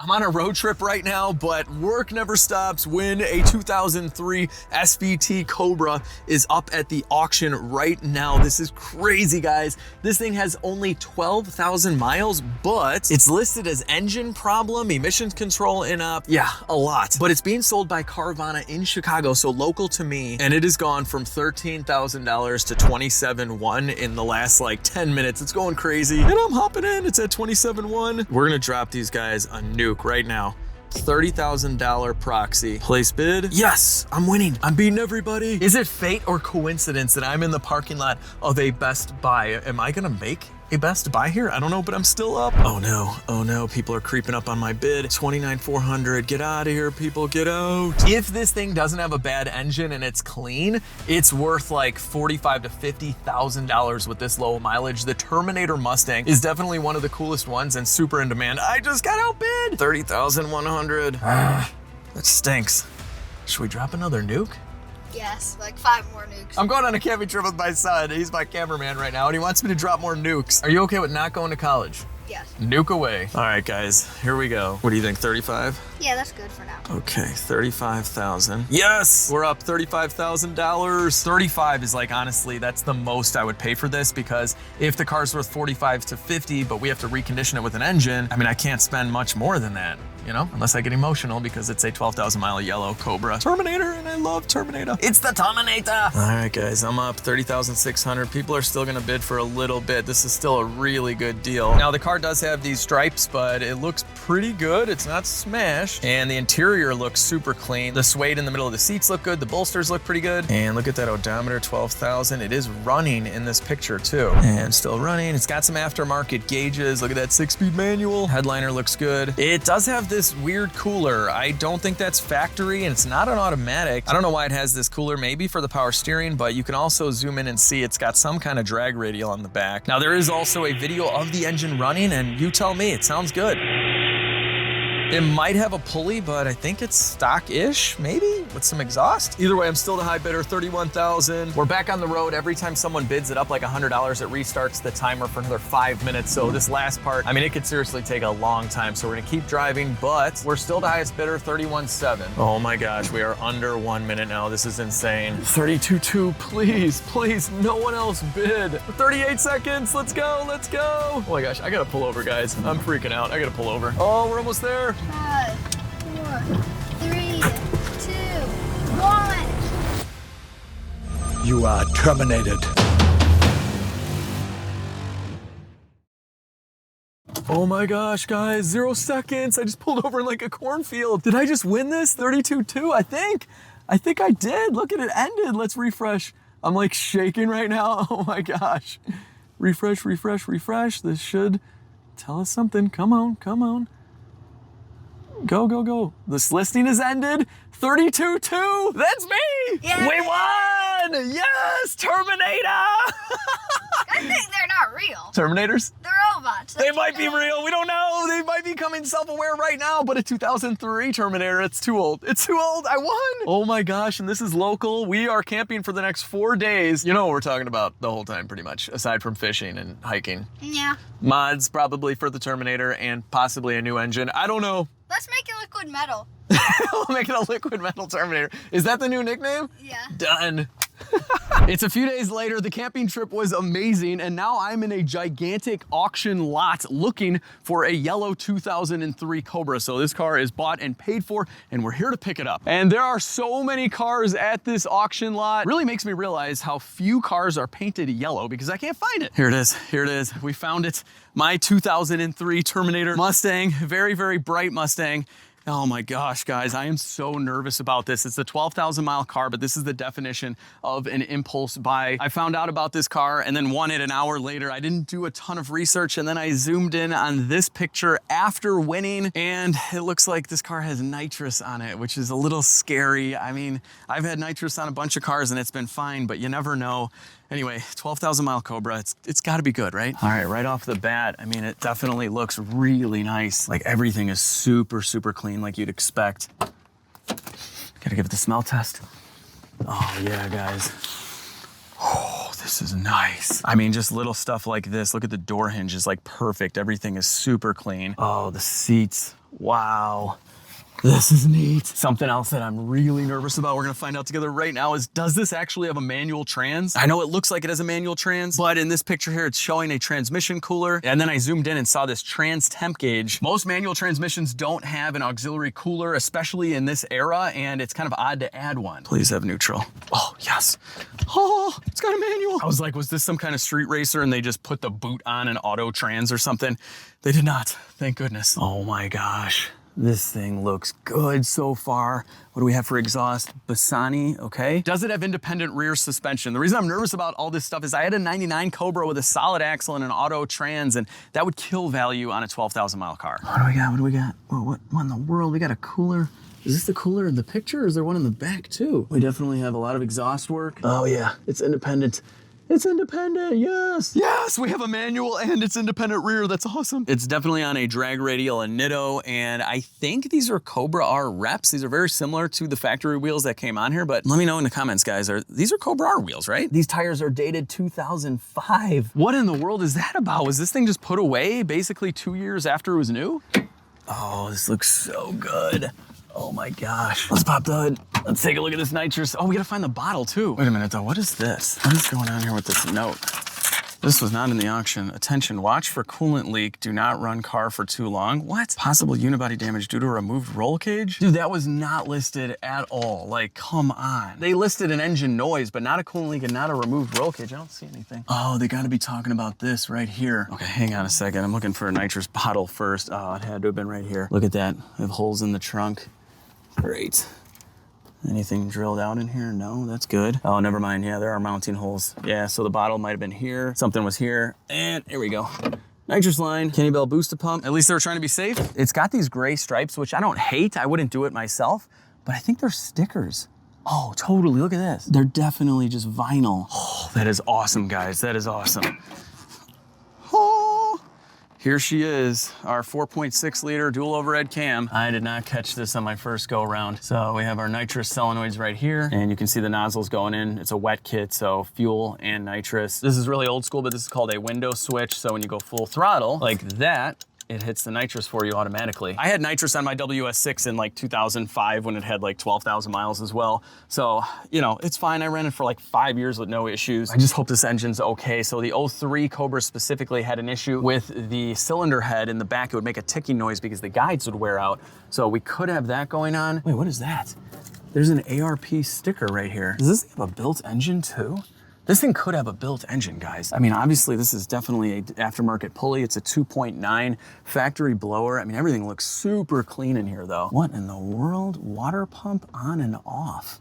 I'm on a road trip right now, but work never stops when a 2003 SVT Cobra is up at the auction right now. This is crazy, guys. This thing has only 12,000 miles, but it's listed as engine problem, emissions control yeah, a lot. But it's being sold by Carvana in Chicago, so local to me, and it has gone from $13,000 to $27,100 in the last like 10 minutes. It's going crazy, and I'm hopping in. It's at $27,100. We're gonna drop these guys a nuke right now. $30,000 proxy. Place bid. Yes, I'm winning. I'm beating everybody. Is it fate or coincidence that I'm in the parking lot of a Best Buy? Am I gonna make a Best Buy here? I don't know, but I'm still up. Oh no, people are creeping up on my bid. $29,400, get out of here, people, get out. If this thing doesn't have a bad engine and it's clean, it's worth like $45,000 to $50,000 with this low mileage. The Terminator Mustang is definitely one of the coolest ones and super in demand. I just got outbid. $30,100. That stinks. Should we drop another nuke? Yes, like 5 more nukes. I'm going on a camping trip with my son. He's my cameraman right now, and he wants me to drop more nukes. Are you okay with not going to college? Yes. Nuke away. All right, guys, here we go. What do you think, 35? Yeah, that's good for now. Okay, 35,000. Yes, we're up $35,000. 35 is like, honestly, that's the most I would pay for this, because if the car's worth 45 to 50, but we have to recondition it with an engine, I mean, I can't spend much more than that, you know, unless I get emotional because it's a 12,000 mile yellow Cobra Terminator, and I love Terminator. It's the Terminator. All right, guys, I'm up 30,600. People are still gonna bid for a little bit. This is still a really good deal. Now, the car does have these stripes, but it looks pretty good. It's not smashed, and the interior looks super clean. The suede in the middle of the seats look good. The bolsters look pretty good. And look at that odometer, 12,000. It is running in this picture too, and still running. It's got some aftermarket gauges. Look at that 6-speed manual. Headliner looks good. It does have this weird cooler. I don't think that's factory, and it's not an automatic. I don't know why it has this cooler, maybe for the power steering, but you can also zoom in and see it's got some kind of drag radial on the back. Now, there is also a video of the engine running, and you tell me, it sounds good. It might have a pulley, but I think it's stock-ish, maybe, with some exhaust. Either way, I'm still the high bidder, 31,000. We're back on the road. Every time someone bids it up like $100, it restarts the timer for another 5 minutes. So this last part, I mean, it could seriously take a long time. So we're gonna keep driving, but we're still the highest bidder, 31,700. Oh my gosh, we are under 1 minute now. This is insane. 32,200, please, please, no one else bid. 38 seconds, let's go, let's go. Oh my gosh, I gotta pull over, guys. I'm freaking out, I gotta pull over. Oh, we're almost there. 5, 4, 3, 2, 1. You are terminated. Oh my gosh, guys, 0 seconds. I just pulled over in like a cornfield. Did I just win this? 32,200, I think I did. Look at it ended. Let's refresh. I'm like shaking right now. Oh my gosh. Refresh, refresh, refresh. This should tell us something. Come on, come on. Go, go, go. This listing has ended. 32,200. That's me. Yeah. We won. Yes, Terminator. I think they're not real. Terminators? They're robots. They might be real. We don't know. They might be becoming self-aware right now, but a 2003 Terminator, it's too old. It's too old. I won. Oh my gosh, and this is local. We are camping for the next 4 days. You know what we're talking about the whole time, pretty much, aside from fishing and hiking. Yeah. Mods probably for the Terminator and possibly a new engine. I don't know. Let's make it liquid metal. We'll make it a liquid metal Terminator. Is that the new nickname? Yeah. Done. It's a few days later. The camping trip was amazing, and now I'm in a gigantic auction lot looking for a yellow 2003 Cobra. So this car is bought and paid for, and we're here to pick it up. And there are so many cars at this auction lot. Really makes me realize how few cars are painted yellow because I can't find it. Here it is. Here it is. We found it. My 2003 Terminator Mustang. Very, very bright Mustang. Oh my gosh, guys, I am so nervous about this. It's a 12,000 mile car, but this is the definition of an impulse buy. I found out about this car and then won it an hour later. I didn't do a ton of research, and then I zoomed in on this picture after winning, and it looks like this car has nitrous on it, which is a little scary. I mean, I've had nitrous on a bunch of cars and it's been fine, but you never know. Anyway, 12,000 mile Cobra, it's gotta be good, right? All right off the bat, I mean, it definitely looks really nice. Like everything is super, super clean like you'd expect. Gotta give it the smell test. Oh yeah, guys. Oh, this this is nice. I mean, just little stuff like this. Look at the door hinge is like perfect. Everything is super clean. Oh, the seats. Wow. This is neat. Something else that I'm really nervous about, we're gonna find out together right now, is does this actually have a manual trans? I know it looks like it has a manual trans, but in this picture here, it's showing a transmission cooler. And then I zoomed in and saw this trans temp gauge. Most manual transmissions don't have an auxiliary cooler, especially in this era, and it's kind of odd to add one. Please have neutral. Oh, yes. Oh, it's got a manual. I was like, was this some kind of street racer and they just put the boot on an auto trans or something? They did not, thank goodness. Oh my gosh. This thing looks good so far. What do we have for exhaust? Bassani, okay. Does it have independent rear suspension? The reason I'm nervous about all this stuff is I had a 99 Cobra with a solid axle and an auto trans, and that would kill value on a 12,000 mile car. What do we got? What do we got? Oh, what in the world? We got a cooler. Is this the cooler in the picture, or is there one in the back too? We definitely have a lot of exhaust work. Oh yeah, it's independent. It's independent, yes. Yes, we have a manual and it's independent rear, that's awesome. It's definitely on a drag radial Nitto, and I think these are Cobra R reps. These are very similar to the factory wheels that came on here, but let me know in the comments, guys. These are Cobra R wheels, right? These tires are dated 2005. What in the world is that about? Was this thing just put away basically 2 years after it was new? Oh, this looks so good. Oh my gosh. Let's pop the hood. Let's take a look at this nitrous. Oh, we gotta find the bottle too. Wait a minute though, what is this? What is going on here with this note? This was not in the auction. Attention, watch for coolant leak. Do not run car for too long. What? Possible unibody damage due to a removed roll cage? Dude, that was not listed at all. Like, come on. They listed an engine noise, but not a coolant leak and not a removed roll cage. I don't see anything. Oh, they gotta be talking about this right here. Okay, hang on a second. I'm looking for a nitrous bottle first. Oh, it had to have been right here. Look at that. I have holes in the trunk. Great. Anything drilled out in here? No, that's good. Oh, never mind. Yeah, there are mounting holes. Yeah, so the bottle might have been here. Something was here. And here we go. Nitrous line, Kenny Bell booster pump. At least they were trying to be safe. It's got these gray stripes, which I don't hate. I wouldn't do it myself, but I think they're stickers. Oh, totally. Look at this. They're definitely just vinyl. Oh, that is awesome, guys. That is awesome. Oh. Here she is, our 4.6 liter dual overhead cam. I did not catch this on my first go around. So we have our nitrous solenoids right here, and you can see the nozzles going in. It's a wet kit, so fuel and nitrous. This is really old school, but this is called a window switch. So when you go full throttle like that, it hits the nitrous for you automatically. I had nitrous on my WS6 in like 2005 when it had like 12,000 miles as well. So, you know, it's fine. I ran it for like 5 years with no issues. I just hope this engine's okay. So the 03 Cobra specifically had an issue with the cylinder head in the back. It would make a ticking noise because the guides would wear out. So we could have that going on. Wait, what is that? There's an ARP sticker right here. Does this have a built engine too? This thing could have a built engine, guys. I mean, obviously this is definitely an aftermarket pulley. It's a 2.9 factory blower. I mean, everything looks super clean in here though. What in the world? Water pump on and off.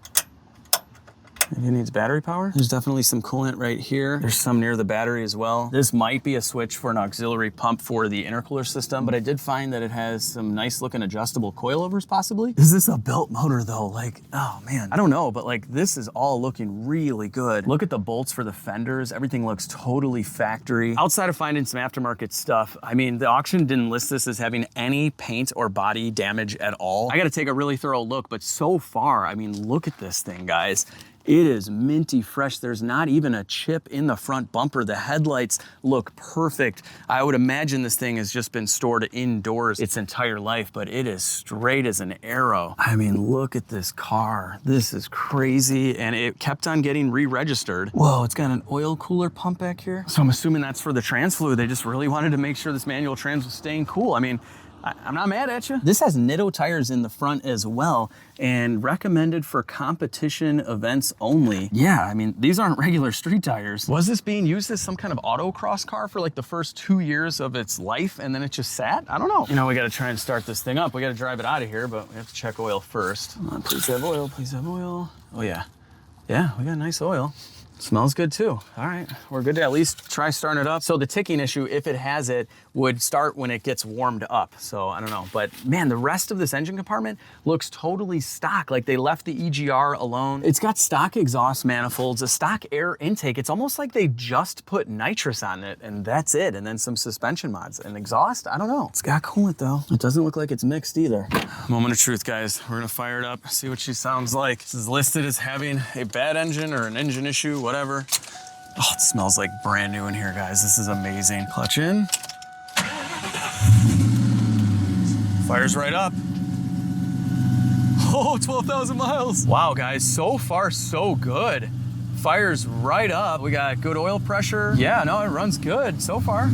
Maybe it needs battery power. There's definitely some coolant right here. There's some near the battery as well. This might be a switch for an auxiliary pump for the intercooler system, but I did find that it has some nice looking adjustable coilovers possibly. Is this a built motor though? Like, oh man, I don't know, but like this is all looking really good. Look at the bolts for the fenders. Everything looks totally factory. Outside of finding some aftermarket stuff, I mean, the auction didn't list this as having any paint or body damage at all. I gotta take a really thorough look, but so far, I mean, look at this thing, guys. It is minty fresh. There's not even a chip in the front bumper. The headlights look perfect. I would imagine this thing has just been stored indoors its entire life, but it is straight as an arrow. I mean, look at this car. This is crazy, and it kept on getting re-registered. Whoa, it's got an oil cooler pump back here. So I'm assuming that's for the trans fluid. They just really wanted to make sure this manual trans was staying cool. I mean, I'm not mad at you. This has Nitto tires in the front as well, and recommended for competition events only. Yeah, I mean, these aren't regular street tires. Was this being used as some kind of autocross car for like the first 2 years of its life and then it just sat? I don't know. You know, we gotta try and start this thing up. We gotta drive it out of here, but we have to check oil first. Come on, please have oil, please have oil. Oh yeah. Yeah, we got nice oil. Smells good too. All right, we're good to at least try starting it up. So the ticking issue, if it has it, would start when it gets warmed up. So I don't know, but man, the rest of this engine compartment looks totally stock. Like they left the EGR alone. It's got stock exhaust manifolds, a stock air intake. It's almost like they just put nitrous on it and that's it. And then some suspension mods and exhaust. I don't know. It's got coolant though. It doesn't look like it's mixed either. Moment of truth, guys. We're gonna fire it up, see what she sounds like. This is listed as having a bad engine or an engine issue, whatever. Oh, it smells like brand new in here, guys. This is amazing. Clutch in. Fires right up. Oh, 12,000 miles. Wow, guys, so far so good. Fires right up. We got good oil pressure. Yeah, no, it runs good so far.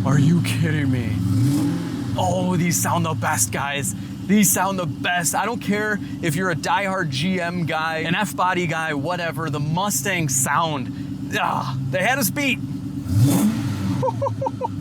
Are you kidding me? Oh, these sound the best, guys. These sound the best. I don't care if you're a diehard GM guy, an F-body guy, whatever. The Mustang sound, they had us beat.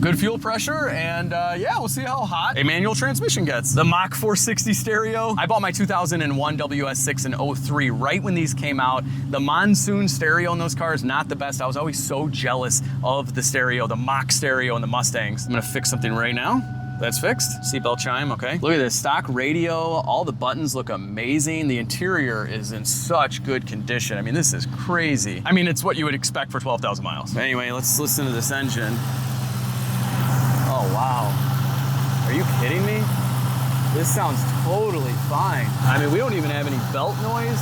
Good fuel pressure, and yeah, we'll see how hot a manual transmission gets. The Mach 460 stereo. I bought my 2001 WS6 in 03, right when these came out. The Monsoon stereo in those cars, not the best. I was always so jealous of the stereo, the Mach stereo in the Mustangs. I'm gonna fix something right now. That's fixed. Seatbelt chime, okay. Look at this, stock radio. All the buttons look amazing. The interior is in such good condition. I mean, this is crazy. I mean, it's what you would expect for 12,000 miles. Anyway, let's listen to this engine. Oh, wow. Are you kidding me? This sounds totally fine. I mean, we don't even have any belt noise.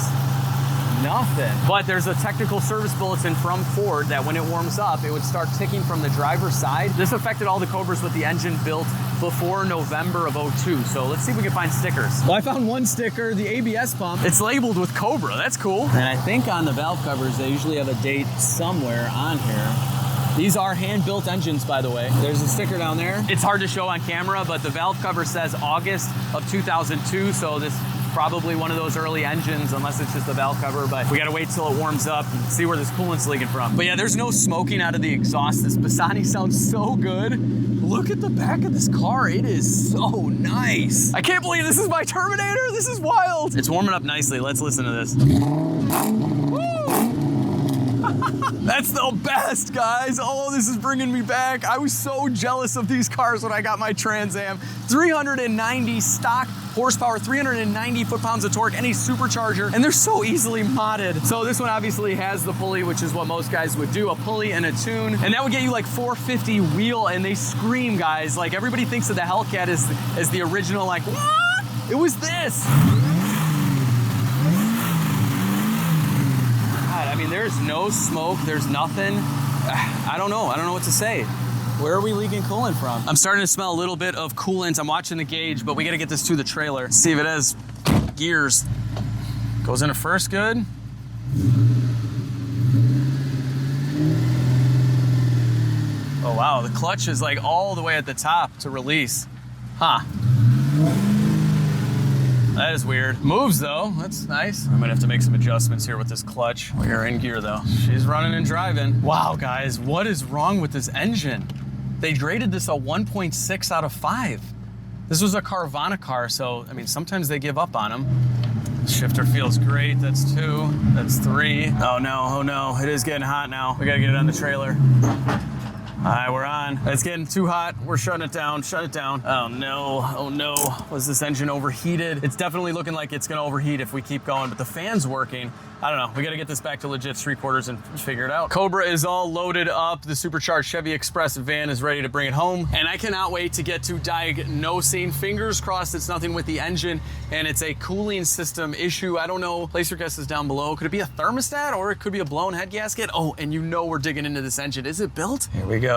Nothing. But there's a technical service bulletin from Ford that when it warms up, it would start ticking from the driver's side. This affected all the Cobras with the engine built before November of 02. So let's see if we can find stickers. Well, I found one sticker, the ABS pump. It's labeled with Cobra. That's cool. And I think on the valve covers, they usually have a date somewhere on here. These are hand-built engines, by the way. There's a sticker down there. It's hard to show on camera, but the valve cover says August of 2002, so this probably one of those early engines, unless it's just the valve cover, but we gotta wait till it warms up and see where this coolant's leaking from. But yeah, there's no smoking out of the exhaust. This Bassani sounds so good. Look at the back of this car. It is so nice. I can't believe this is my Terminator. This is wild. It's warming up nicely. Let's listen to this. That's the best, guys. Oh, this is bringing me back. I was so jealous of these cars when I got my Trans Am. 390 stock horsepower, 390 foot-pounds of torque, and a supercharger, and they're so easily modded. So this one obviously has the pulley, which is what most guys would do, a pulley and a tune, and that would get you like 450 wheel, and they scream, guys. Like, everybody thinks of the Hellcat as the original, like, what? It was this. I mean, there's no smoke, there's nothing. I don't know what to say. Where are we leaking coolant from? I'm starting to smell a little bit of coolant. I'm watching the gauge, but we gotta get this to the trailer. See if it has gears. Goes into first, good. Oh wow, the clutch is like all the way at the top to release. Huh. That is weird. Moves though, that's nice. I'm gonna have to make some adjustments here with this clutch. We are in gear though. She's running and driving. Wow, guys, what is wrong with this engine? They rated this a 1.6 out of 5. This was a Carvana car, so, I mean, sometimes they give up on them. Shifter feels great, that's 2, that's 3. Oh no, it is getting hot now. We gotta get it on the trailer. All right, we're on. It's getting too hot. We're shutting it down, shut it down. Oh no. Was this engine overheated? It's definitely looking like it's gonna overheat if we keep going, but the fan's working. I don't know, we gotta get this back to legit 3/4 and figure it out. Cobra is all loaded up. The supercharged Chevy Express van is ready to bring it home. And I cannot wait to get to diagnosing. Fingers crossed it's nothing with the engine and it's a cooling system issue. I don't know, place your guesses down below. Could it be a thermostat or it could be a blown head gasket? Oh, and you know we're digging into this engine. Is it built? Here we go.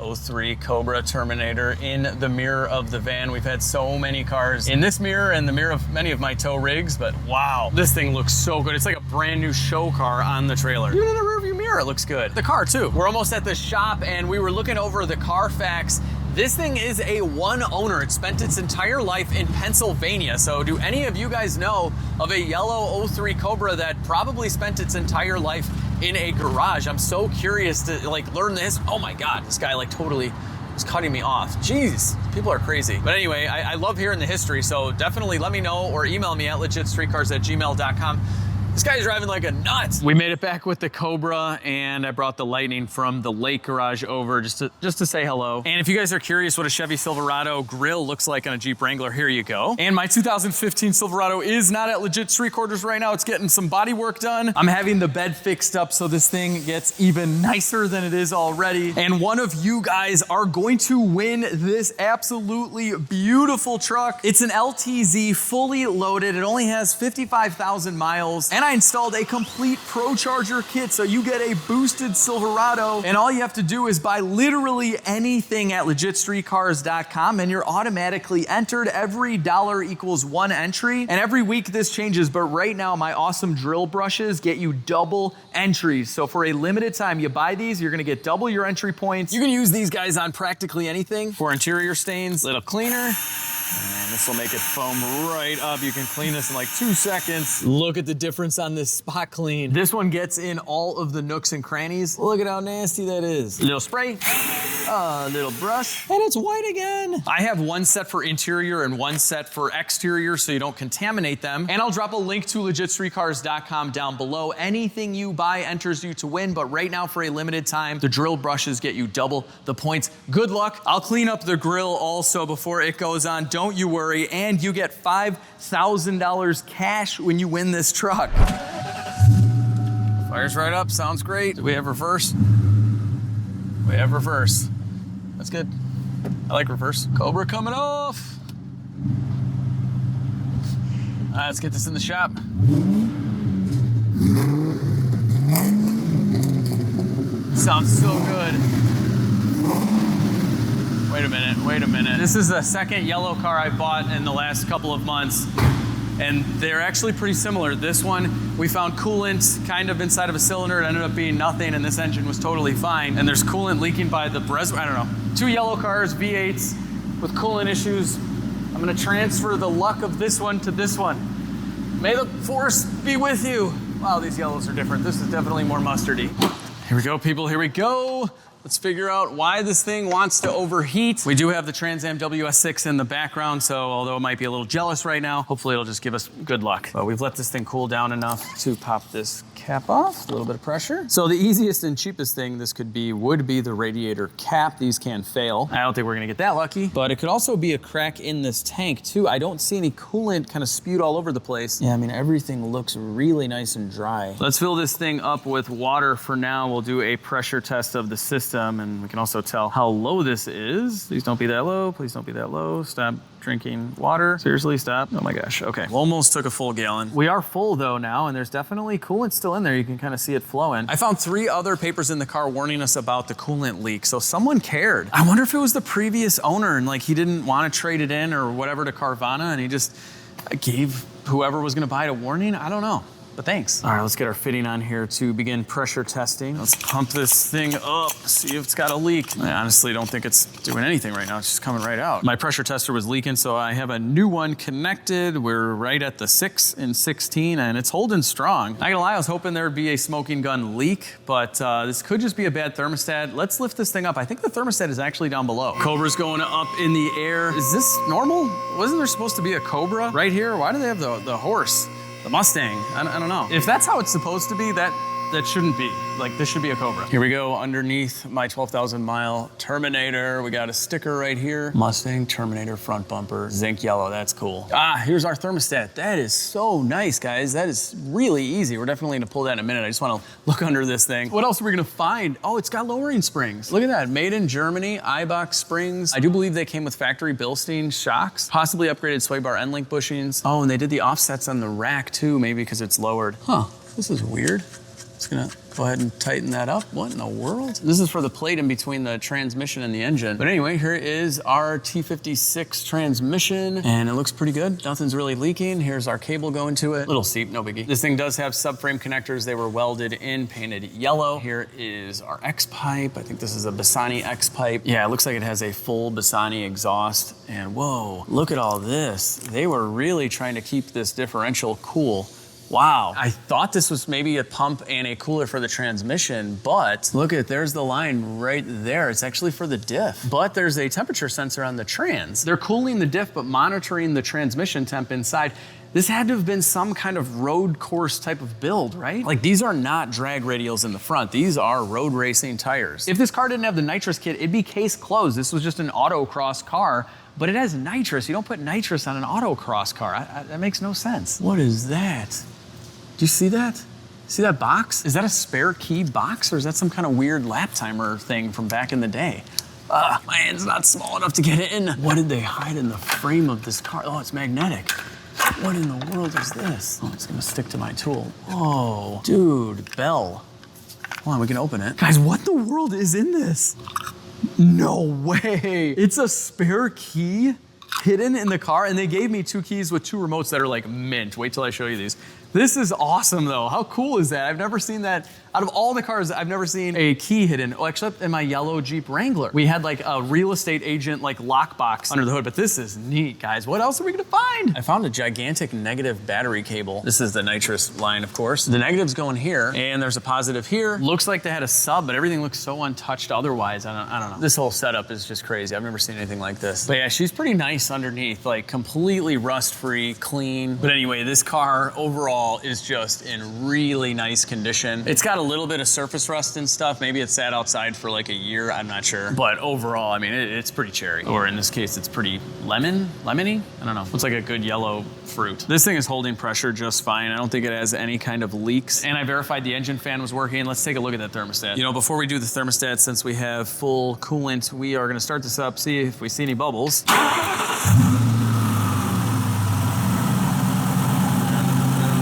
03 Cobra Terminator in the mirror of the van. We've had so many cars in this mirror and the mirror of many of my tow rigs, but wow, this thing looks so good. It's like a brand new show car on the trailer. Even in the rearview mirror, it looks good. The car too. We're almost at the shop and we were looking over the Carfax. This thing is a one owner. It spent its entire life in Pennsylvania. So do any of you guys know of a yellow 03 Cobra that probably spent its entire life in a garage? I'm so curious to like learn this. Oh my God, this guy like totally was cutting me off. Jeez, people are crazy. But anyway, I love hearing the history. So definitely let me know or email me at legitstreetcars@gmail.com. This guy's driving like a nut. We made it back with the Cobra and I brought the Lightning from the lake garage over just to say hello. And if you guys are curious what a Chevy Silverado grill looks like on a Jeep Wrangler, here you go. And my 2015 Silverado is not at Legit Street Quarters right now. It's getting some body work done. I'm having the bed fixed up so this thing gets even nicer than it is already. And one of you guys are going to win this absolutely beautiful truck. It's an LTZ fully loaded. It only has 55,000 miles. And And I installed a complete Pro Charger kit, so you get a boosted Silverado. And all you have to do is buy literally anything at LegitStreetCars.com and you're automatically entered. Every dollar equals 1 entry. And every week this changes, but right now my awesome drill brushes get you double entries. So for a limited time, you buy these, you're gonna get double your entry points. You can use these guys on practically anything. For interior stains, little cleaner. And this will make it foam right up. You can clean this in like 2 seconds. Look at the difference on this spot clean. This one gets in all of the nooks and crannies. Look at how nasty that is. A little spray, a little brush, and it's white again. I have one set for interior and one set for exterior so you don't contaminate them. And I'll drop a link to LegitStreetCars.com down below. Anything you buy enters you to win, but right now for a limited time, the drill brushes get you double the points. Good luck. I'll clean up the grill also before it goes on. Don't you worry, and you get $5,000 cash when you win this truck. Fires right up, sounds great. Do we have reverse? We have reverse. That's good. I like reverse. Cobra coming off. All right, let's get this in the shop. Sounds so good. Wait a minute. This is the second yellow car I bought in the last couple of months, and they're actually pretty similar. This one, we found coolant kind of inside of a cylinder. It ended up being nothing, and this engine was totally fine. And there's coolant leaking by the I don't know. 2 yellow cars, V8s, with coolant issues. I'm gonna transfer the luck of this one to this one. May the force be with you. Wow, these yellows are different. This is definitely more mustardy. Here we go, people, here we go. Let's figure out why this thing wants to overheat. We do have the Trans Am WS6 in the background, so although it might be a little jealous right now, hopefully it'll just give us good luck. But we've let this thing cool down enough to pop this cap off, a little bit of pressure. So the easiest and cheapest thing this could be would be the radiator cap. These can fail. I don't think we're gonna get that lucky, but it could also be a crack in this tank too. I don't see any coolant kind of spewed all over the place. Yeah, I mean, everything looks really nice and dry. Let's fill this thing up with water for now. We'll do a pressure test of the system, and we can also tell how low this is. Please don't be that low. Please don't be that low. Stop drinking water. Seriously, stop. Oh my gosh, okay. Almost took a full gallon. We are full though now, and there's definitely coolant still in there. You can kind of see it flowing. I found 3 other papers in the car warning us about the coolant leak, so someone cared. I wonder if it was the previous owner and like he didn't want to trade it in or whatever to Carvana, and he just gave whoever was gonna buy it a warning. I don't know. But thanks. All right, let's get our fitting on here to begin pressure testing. Let's pump this thing up, see if it's got a leak. I honestly don't think it's doing anything right now. It's just coming right out. My pressure tester was leaking, so I have a new one connected. We're right at the 6 and 16, and it's holding strong. Not gonna lie, I was hoping there would be a smoking gun leak, but this could just be a bad thermostat. Let's lift this thing up. I think the thermostat is actually down below. Cobra's going up in the air. Is this normal? Wasn't there supposed to be a Cobra right here? Why do they have the horse? The Mustang, I don't know. If that's how it's supposed to be, that shouldn't be. Like, this should be a Cobra. Here we go, underneath my 12,000 mile Terminator. We got a sticker right here. Mustang Terminator front bumper, zinc yellow, that's cool. Here's our thermostat. That is so nice, guys. That is really easy. We're definitely gonna pull that in a minute. I just wanna look under this thing. What else are we gonna find? Oh, it's got lowering springs. Look at that, made in Germany, Eibach springs. I do believe they came with factory Bilstein shocks, possibly upgraded sway bar end link bushings. Oh, and they did the offsets on the rack too, maybe because it's lowered. Huh, this is weird. Just gonna go ahead and tighten that up. What in the world? This is for the plate in between the transmission and the engine. But anyway, here is our T56 transmission, and it looks pretty good. Nothing's really leaking. Here's our cable going to it. Little seep, no biggie. This thing does have subframe connectors. They were welded in, painted yellow. Here is our X pipe. I think this is a Bassani X pipe. Yeah, it looks like it has a full Bassani exhaust. And whoa, look at all this. They were really trying to keep this differential cool. Wow, I thought this was maybe a pump and a cooler for the transmission, but look at, there's the line right there. It's actually for the diff, but there's a temperature sensor on the trans. They're cooling the diff, but monitoring the transmission temp inside. This had to have been some kind of road course type of build, right? Like, these are not drag radials in the front. These are road racing tires. If this car didn't have the nitrous kit, it'd be case closed. This was just an autocross car, but it has nitrous. You don't put nitrous on an autocross car. That makes no sense. What is that? Do you see that? See that box? Is that a spare key box, or is that some kind of weird lap timer thing from back in the day? My hand's not small enough to get it in. What did they hide in the frame of this car? Oh, it's magnetic. What in the world is this? Oh, it's gonna stick to my tool. Oh, dude, bell. Hold on, we can open it. Guys, what the world is in this? No way. It's a spare key hidden in the car, and they gave me 2 keys with 2 remotes that are like mint. Wait till I show you these. This is awesome though. How cool is that? I've never seen that. Out of all the cars, I've never seen a key hidden, except in my yellow Jeep Wrangler. We had like a real estate agent like lockbox under the hood, but this is neat, guys. What else are we gonna find? I found a gigantic negative battery cable. This is the nitrous line, of course. The negative's going here, and there's a positive here. Looks like they had a sub, but everything looks so untouched otherwise. I don't know. This whole setup is just crazy. I've never seen anything like this. But yeah, she's pretty nice underneath, like completely rust-free, clean. But anyway, this car overall is just in really nice condition. It's got a little bit of surface rust and stuff. Maybe it sat outside for like a year, I'm not sure. But overall, I mean, it's pretty cherry. Or in this case, it's pretty lemony? I don't know. It's like a good yellow fruit. This thing is holding pressure just fine. I don't think it has any kind of leaks. And I verified the engine fan was working. Let's take a look at that thermostat. You know, before we do the thermostat, since we have full coolant, we are gonna start this up, see if we see any bubbles.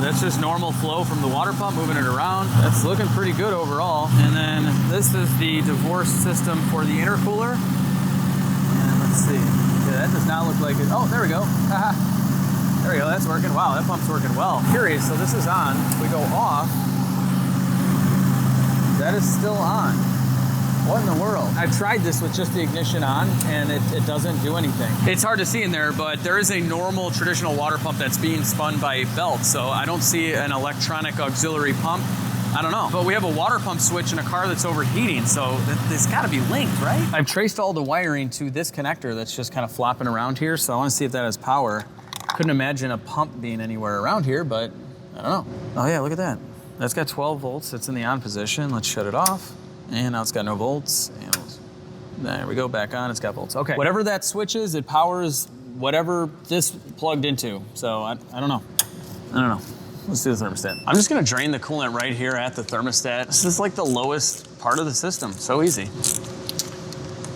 That's just normal flow from the water pump, moving it around. That's looking pretty good overall. And then this is the divorce system for the intercooler. And let's see. Yeah, that does not look like it. Oh, there we go. There we go, that's working. Wow, that pump's working well. Curious, so this is on. We go off. That is still on. What in the world? I've tried this with just the ignition on, and it doesn't do anything. It's hard to see in there, but there is a normal traditional water pump that's being spun by belts, so I don't see an electronic auxiliary pump. I don't know. But we have a water pump switch in a car that's overheating, so it's gotta be linked, right? I've traced all the wiring to this connector that's just kind of flopping around here, so I wanna see if that has power. Couldn't imagine a pump being anywhere around here, but I don't know. Oh yeah, look at that. That's got 12 volts, it's in the on position. Let's shut it off. And now it's got no volts. And there we go, back on, it's got volts. Okay, whatever that switch is, it powers whatever this plugged into. So I don't know. Let's do the thermostat. I'm just gonna drain the coolant right here at the thermostat. This is like the lowest part of the system, so easy.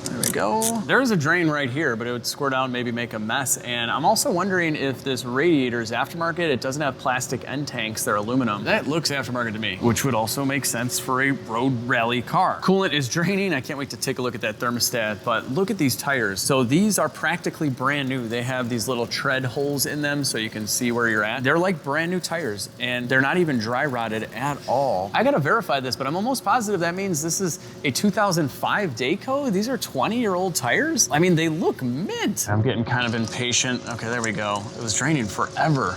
There we go. There's a drain right here, but it would squirt out and maybe make a mess. And I'm also wondering if this radiator is aftermarket. It doesn't have plastic end tanks, they're aluminum. That looks aftermarket to me, which would also make sense for a road rally car. Coolant is draining. I can't wait to take a look at that thermostat, but look at these tires. So these are practically brand new. They have these little tread holes in them so you can see where you're at. They're like brand new tires, and they're not even dry rotted at all. I gotta verify this, but I'm almost positive that means this is a 2005 Dayco. These are 20-year-old tires? I mean, they look mint. I'm getting kind of impatient. Okay, there we go. It was draining forever.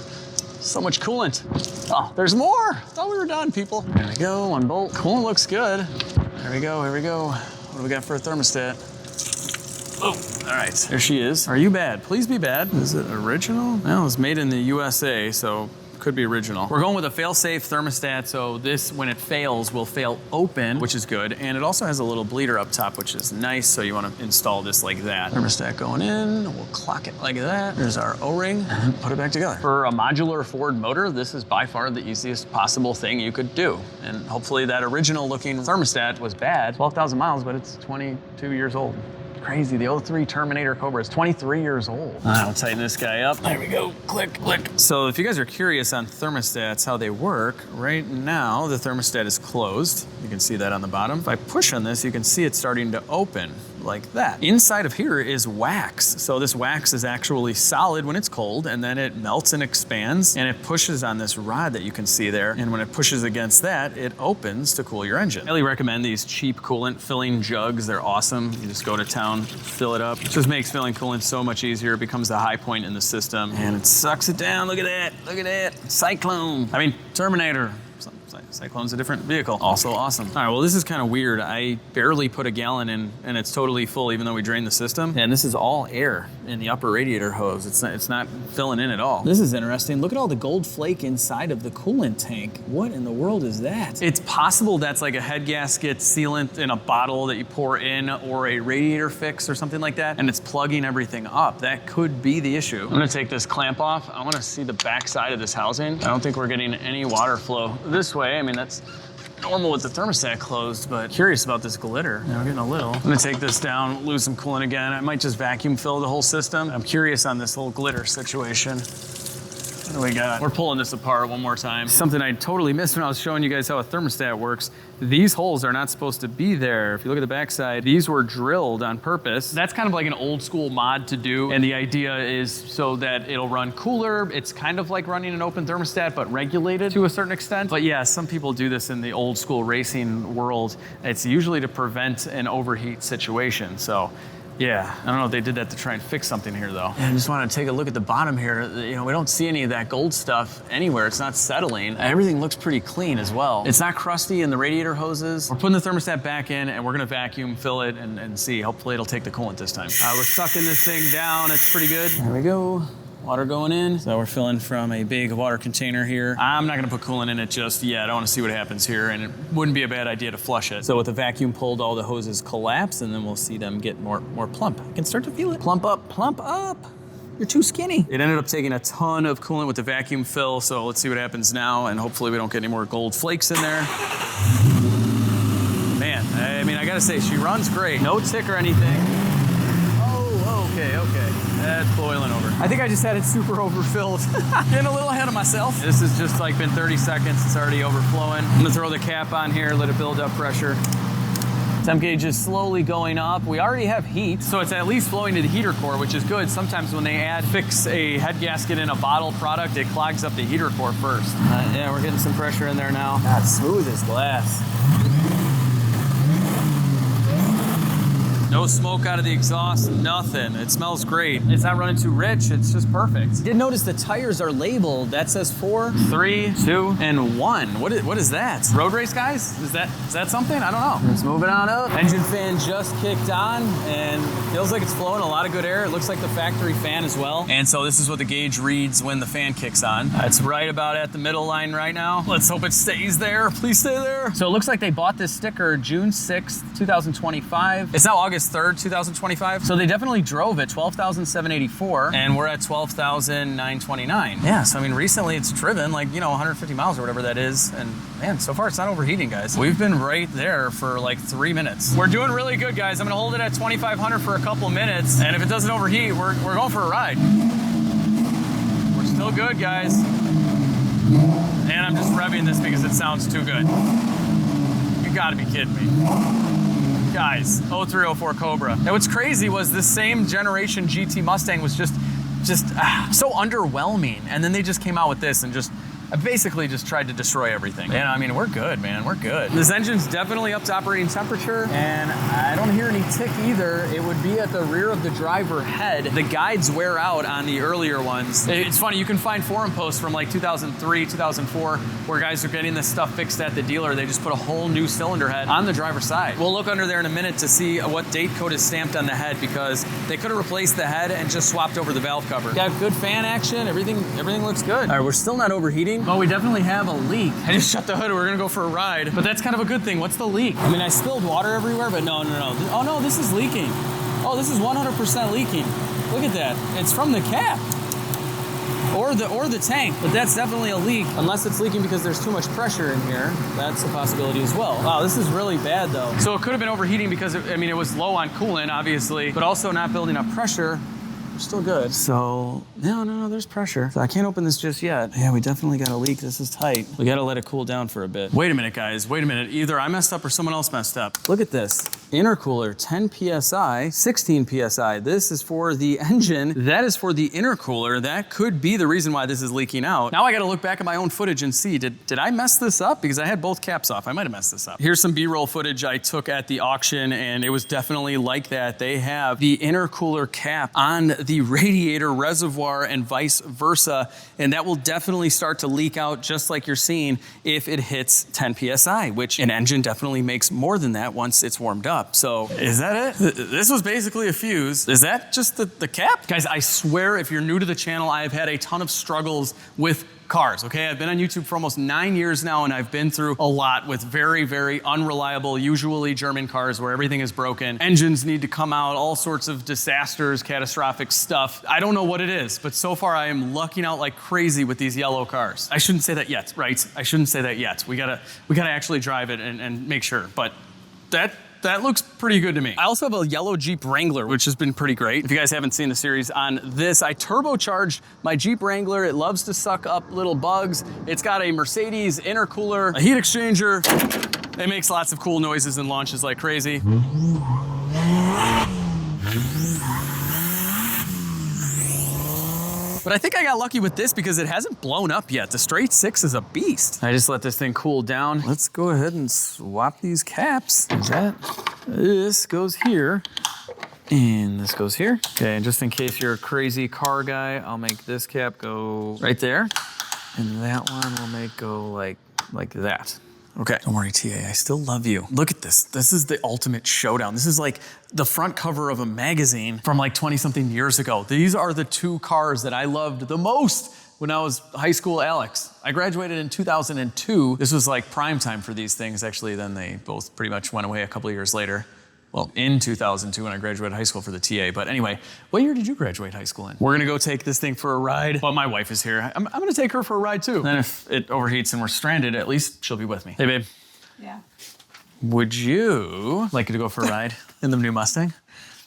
So much coolant. Oh, there's more. I thought we were done, people. There we go, 1 bolt. Coolant looks good. There we go, here we go. What do we got for a thermostat? Oh, all right, there she is. Are you bad? Please be bad. Is it original? Well, it's made in the USA, so could be original. We're going with a fail-safe thermostat, so this, when it fails, will fail open, which is good. And it also has a little bleeder up top, which is nice, so you wanna install this like that. Thermostat going in, we'll clock it like that. There's our O-ring, and put it back together. For a modular Ford motor, this is by far the easiest possible thing you could do. And hopefully that original looking thermostat was bad. 12,000 miles, but it's 22 years old. Crazy, the 03 Terminator Cobra is 23 years old. I'll tighten this guy up. There we go, click, click. So if you guys are curious on thermostats, how they work, right now the thermostat is closed. You can see that on the bottom. If I push on this, you can see it starting to open like that. Inside of here is wax. So this wax is actually solid when it's cold, and then it melts and expands, and it pushes on this rod that you can see there. And when it pushes against that, it opens to cool your engine. I highly recommend these cheap coolant filling jugs. They're awesome. You just go to town, fill it up. It just makes filling coolant so much easier. It becomes the high point in the system, and it sucks it down. Look at that, look at that. Cyclone, Terminator. Cyclone's a different vehicle. Also awesome. All right, well, this is kind of weird. I barely put a gallon in, and it's totally full even though we drained the system. And this is all air in the upper radiator hose. It's not filling in at all. This is interesting. Look at all the gold flake inside of the coolant tank. What in the world is that? It's possible that's like a head gasket sealant in a bottle that you pour in, or a radiator fix or something like that, and it's plugging everything up. That could be the issue. I'm gonna take this clamp off. I wanna see the back side of this housing. I don't think we're getting any water flow this way. I mean, that's normal with the thermostat closed, but curious about this glitter. We're getting a little. I'm gonna take this down, lose some coolant again. I might just vacuum fill the whole system. I'm curious on this little glitter situation. What do we got? We're pulling this apart one more time. Something I totally missed when I was showing you guys how a thermostat works. These holes are not supposed to be there. If you look at the backside, these were drilled on purpose. That's kind of like an old school mod to do. And the idea is so that it'll run cooler. It's kind of like running an open thermostat, but regulated to a certain extent. But yeah, some people do this in the old school racing world. It's usually to prevent an overheat situation. So yeah, I don't know if they did that to try and fix something here though. Yeah, I just want to take a look at the bottom here. You know, we don't see any of that gold stuff anywhere. It's not settling. Everything looks pretty clean as well. It's not crusty in the radiator hoses. We're putting the thermostat back in and we're gonna vacuum, fill it, and see. Hopefully it'll take the coolant this time. We're sucking this thing down. It's pretty good. There we go. Water going in. So we're filling from a big water container here. I'm not gonna put coolant in it just yet. I wanna see what happens here, and it wouldn't be a bad idea to flush it. So with the vacuum pulled, all the hoses collapse, and then we'll see them get more plump. I can start to feel it. Plump up, plump up. You're too skinny. It ended up taking a ton of coolant with the vacuum fill, so let's see what happens now, and hopefully we don't get any more gold flakes in there. Man, I mean, I gotta say, she runs great. No tick or anything. Oh, okay. That's boiling over. I think I just had it super overfilled. Getting a little ahead of myself. This has just like been 30 seconds. It's already overflowing. I'm gonna throw the cap on here, let it build up pressure. Temp gauge is slowly going up. We already have heat, so it's at least flowing to the heater core, which is good. Sometimes when they fix a head gasket in a bottle product, it clogs up the heater core first. Yeah, we're getting some pressure in there now. God, smooth as glass. No smoke out of the exhaust, nothing. It smells great. It's not running too rich, it's just perfect. Did notice the tires are labeled. That says 4, 3, 2, and 1. What is that? Road race guys? Is that something? I don't know. It's moving on up. Engine fan just kicked on and it feels like it's flowing a lot of good air. It looks like the factory fan as well. And so this is what the gauge reads when the fan kicks on. It's right about at the middle line right now. Let's hope it stays there. Please stay there. So it looks like they bought this sticker June 6th, 2025. It's now August 3rd, 2025. So they definitely drove it, 12,784, and we're at 12,929. Yeah, so I mean, recently it's driven like, 150 miles or whatever that is. And man, so far it's not overheating, guys. We've been right there for like 3 minutes. We're doing really good, guys. I'm gonna hold it at 2,500 for a couple minutes. And if it doesn't overheat, we're going for a ride. We're still good, guys. And I'm just revving this because it sounds too good. You gotta be kidding me. Guys, 0304 Cobra. Now what's crazy was this same generation GT Mustang was just so underwhelming. And then they just came out with this and I basically just tried to destroy everything. And I mean, we're good, man, we're good. This engine's definitely up to operating temperature, and I don't hear any tick either. It would be at the rear of the driver head. The guides wear out on the earlier ones. It's funny, you can find forum posts from like 2003, 2004, where guys are getting this stuff fixed at the dealer. They just put a whole new cylinder head on the driver's side. We'll look under there in a minute to see what date code is stamped on the head, because they could have replaced the head and just swapped over the valve cover. Got good fan action, everything looks good. All right, we're still not overheating. Well, we definitely have a leak. I just shut the hood. We're gonna go for a ride, but that's kind of a good thing. What's the leak? I mean, I spilled water everywhere, but no. Oh no, this is leaking. Oh, this is 100% leaking. Look at that. It's from the cap or the tank, but that's definitely a leak. Unless it's leaking because there's too much pressure in here. That's a possibility as well. Wow, this is really bad though. So it could have been overheating because it was low on coolant, obviously, but also not building up pressure. Still good. So, no, there's pressure. So I can't open this just yet. Yeah, we definitely got a leak. This is tight. We gotta let it cool down for a bit. Wait a minute, guys. Wait a minute. Either I messed up or someone else messed up. Look at this. Intercooler, 10 PSI, 16 PSI. This is for the engine. That is for the intercooler. That could be the reason why this is leaking out. Now I gotta look back at my own footage and see, did I mess this up? Because I had both caps off. I might have messed this up. Here's some B-roll footage I took at the auction, and it was definitely like that. They have the intercooler cap on the radiator reservoir and vice versa, and that will definitely start to leak out just like you're seeing if it hits 10 PSI, which an engine definitely makes more than that once it's warmed up. So is that it? This was basically a fuse. Is that just the cap? Guys, I swear if you're new to the channel, I have had a ton of struggles with cars, okay? I've been on YouTube for almost 9 years now, and I've been through a lot with very, very unreliable, usually German cars where everything is broken. Engines need to come out, all sorts of disasters, catastrophic stuff. I don't know what it is, but so far I am lucking out like crazy with these yellow cars. I shouldn't say that yet, right? I shouldn't say that yet. We gotta actually drive it and make sure, but that That looks pretty good to me. I also have a yellow Jeep Wrangler, which has been pretty great. If you guys haven't seen the series on this, I turbocharged my Jeep Wrangler. It loves to suck up little bugs. It's got a Mercedes intercooler, a heat exchanger. It makes lots of cool noises and launches like crazy. But I think I got lucky with this because it hasn't blown up yet. The straight six is a beast. I just let this thing cool down. Let's go ahead and swap these caps. This goes here. And this goes here. Okay, and just in case you're a crazy car guy, I'll make this cap go right there. And that one will make go like that. Okay, don't worry, TA, I still love you. Look at this. This is the ultimate showdown. This is like the front cover of a magazine from like 20-something years ago. These are the two cars that I loved the most when I was high school Alex. I graduated in 2002. This was like prime time for these things. Actually, then they both pretty much went away a couple of years later. Well, in 2002 when I graduated high school for the TA. But anyway, what year did you graduate high school in? We're gonna go take this thing for a ride. Well, my wife is here. I'm gonna take her for a ride too. Then if it overheats and we're stranded, at least she'll be with me. Hey, babe. Yeah. Would you like to go for a ride in the new Mustang?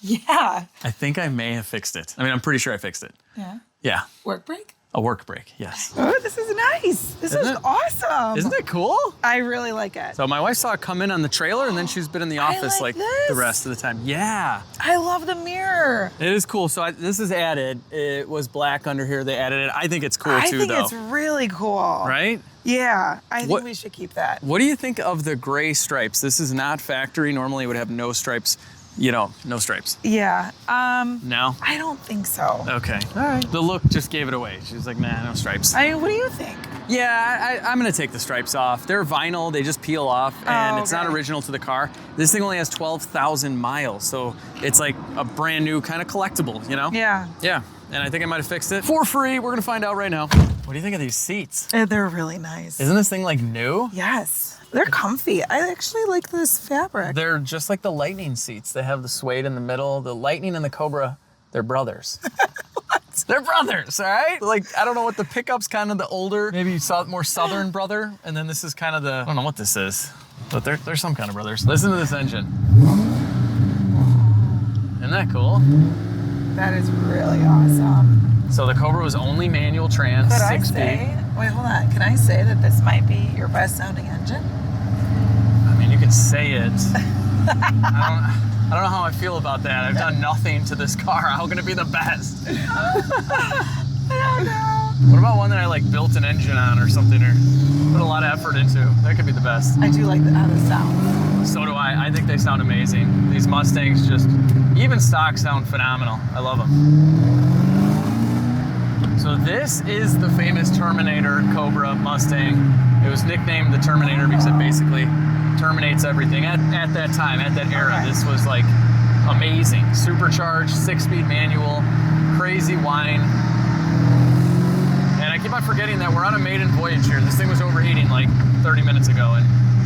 Yeah. I think I may have fixed it. I mean, I'm pretty sure I fixed it. Yeah. Yeah. Work break? A work break, yes. Oh, this is nice. This is awesome. Isn't it cool? I really like it. So my wife saw it come in on the trailer and then she's been in the office like this. the rest of the time. Yeah. I love the mirror. It is cool. So this is added. It was black under here. They added it. I think it's cool too, though. I think it's really cool. Right? Yeah, I think we should keep that. What do you think of the gray stripes? This is not factory. Normally it would have no stripes. You know, no stripes. Yeah. No? I don't think so. Okay. All right. The look just gave it away. She was like, nah, no stripes. I mean, what do you think? Yeah, I'm gonna take the stripes off. They're vinyl, they just peel off, and it's not original to the car. This thing only has 12,000 miles, so it's like a brand new kind of collectible, you know? Yeah. Yeah, and I think I might have fixed it for free. We're gonna find out right now. What do you think of these seats? They're really nice. Isn't this thing like new? Yes. They're comfy. I actually like this fabric. They're just like the Lightning seats. They have the suede in the middle. The Lightning and the Cobra, they're brothers. What? They're brothers, all right? Like, I don't know what the pickup's kind of the older, maybe more southern brother, and then this is kind of the, I don't know what this is, but they're some kind of brothers. Listen to this engine. Isn't that cool? That is really awesome. So the Cobra was only manual trans, 6-speed. Wait, hold on. Can I say that this might be your best sounding engine? I mean, you could say it. I don't know how I feel about that. I've done nothing to this car. How can it be the best? I don't know. What about one that I like built an engine on or something, or put a lot of effort into? That could be the best. I do like how this sounds. So do I. I think they sound amazing. These Mustangs just, even stock, sound phenomenal. I love them. So this is the famous Terminator Cobra Mustang. It was nicknamed the Terminator because it basically terminates everything. At that time, at that era, this was like amazing. Supercharged, 6-speed manual, crazy whine. And I keep on forgetting that we're on a maiden voyage here. This thing was overheating like 30 minutes ago,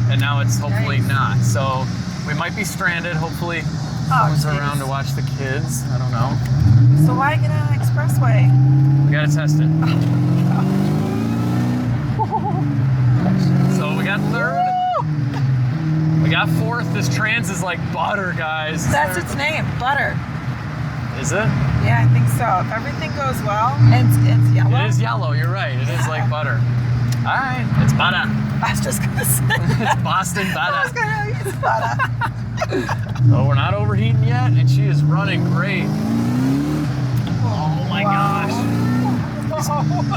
and now it's hopefully not. So we might be stranded. Hopefully comes around to watch the kids. I don't know. So why get on an expressway? We gotta test it. So we got third. We got fourth. This trans is like butter, guys. That's its name, butter. Is it? Yeah, I think so. If everything goes well, it's yellow. It is yellow, you're right. It is like butter. All right, it's butter. I was just gonna say. It's Boston butter. I was gonna use butter. So we're not overheating yet, and she is running great. Oh my gosh.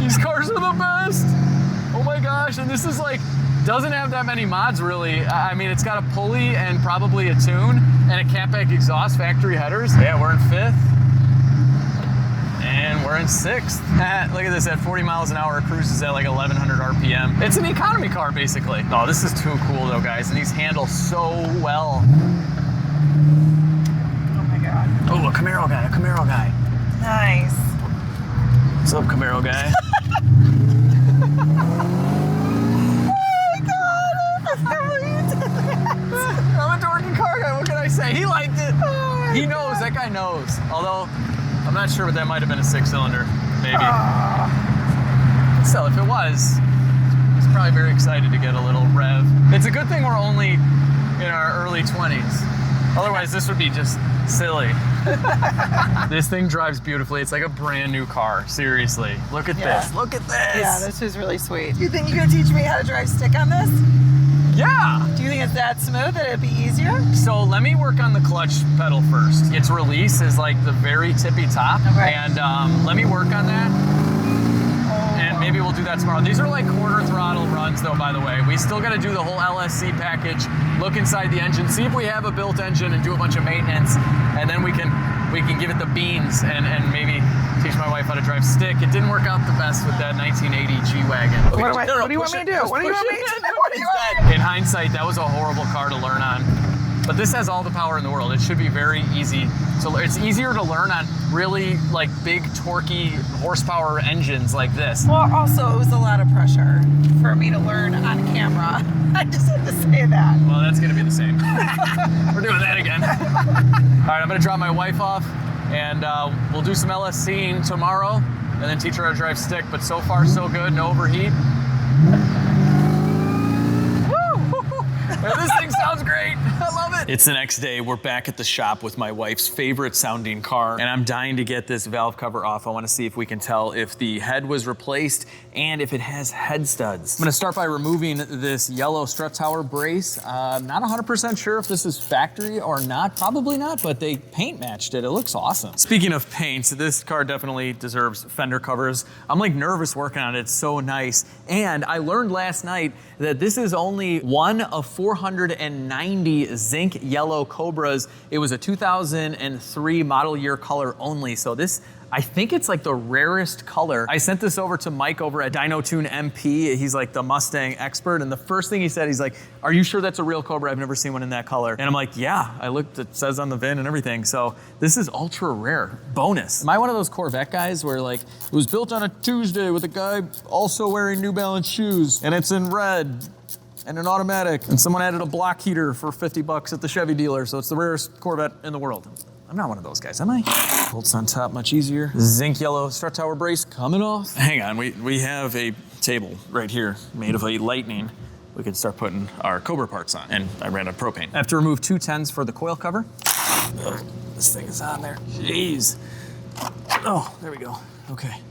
These cars are the best. Oh my gosh, and this is like, doesn't have that many mods really. I mean, it's got a pulley and probably a tune and a catback exhaust, factory headers. Yeah, we're in 5th. And we're in 6th. Look at this, at 40 miles an hour, it cruises at like 1100 RPM. It's an economy car, basically. Oh, this is too cool though, guys, and these handle so well. Oh my God. Oh, a Camaro guy. Nice. What's up, Camaro guy? I'm a dorky car guy, what can I say? He liked it. He knows, that guy knows. Although, I'm not sure, but that might have been a 6-cylinder, maybe. So if it was, he's probably very excited to get a little rev. It's a good thing we're only in our early 20s. Otherwise, this would be just silly. This thing drives beautifully. It's like a brand new car. Seriously. Look at this. Look at this. Yeah, this is really sweet. Do you think you're gonna teach me how to drive stick on this? Yeah. Do you think it's that smooth that it'd be easier? So let me work on the clutch pedal first. Its release is like the very tippy top. Okay. And let me work on that. And maybe we'll do that tomorrow. These are like quarter throttle runs though, by the way. We still gotta do the whole LSC package, look inside the engine, see if we have a built engine and do a bunch of maintenance. And then we can give it the beans and maybe teach my wife how to drive stick. It didn't work out the best with that 1980 G-Wagon. What do you want me to do? What do you want me to do? What do you want me to do? In hindsight, that was a horrible car to learn on. But this has all the power in the world. It should be very easy. So it's easier to learn on really like big, torquey horsepower engines like this. Well, also, it was a lot of pressure for me to learn on camera. I just had to say that. Well, that's gonna be the same. We're doing that again. All right, I'm gonna drop my wife off and we'll do some LSCing tomorrow and then teach her how to drive stick. But so far, so good, no overheat. This thing sounds great. I love it. It's the next day. We're back at the shop with my wife's favorite sounding car, and I'm dying to get this valve cover off. I want to see if we can tell if the head was replaced and if it has head studs. I'm going to start by removing this yellow strut tower brace. I'm not 100% sure if this is factory or not. Probably not, but they paint matched it. It looks awesome. Speaking of paint, this car definitely deserves fender covers. I'm like nervous working on it. It's so nice. And I learned last night that this is only one of 490 zinc yellow Cobras. It was a 2003 model year color only. So this, I think it's like the rarest color. I sent this over to Mike over at Dyno Tune MP. He's like the Mustang expert. And the first thing he said, he's like, "Are you sure that's a real Cobra? I've never seen one in that color." And I'm like, "Yeah, I looked, it says on the VIN and everything." So this is ultra rare. Bonus. Am I one of those Corvette guys where like, it was built on a Tuesday with a guy also wearing New Balance shoes and it's in red and an automatic and someone added a block heater for 50 bucks at the Chevy dealer. So it's the rarest Corvette in the world. I'm not one of those guys, am I? Bolts on top, much easier. Zinc yellow strut tower brace coming off. Hang on, we have a table right here made of a Lightning. We could start putting our Cobra parts on. And I ran out of propane. I have to remove 2 10s for the coil cover. Ugh, this thing is on there, jeez. Oh, there we go, okay.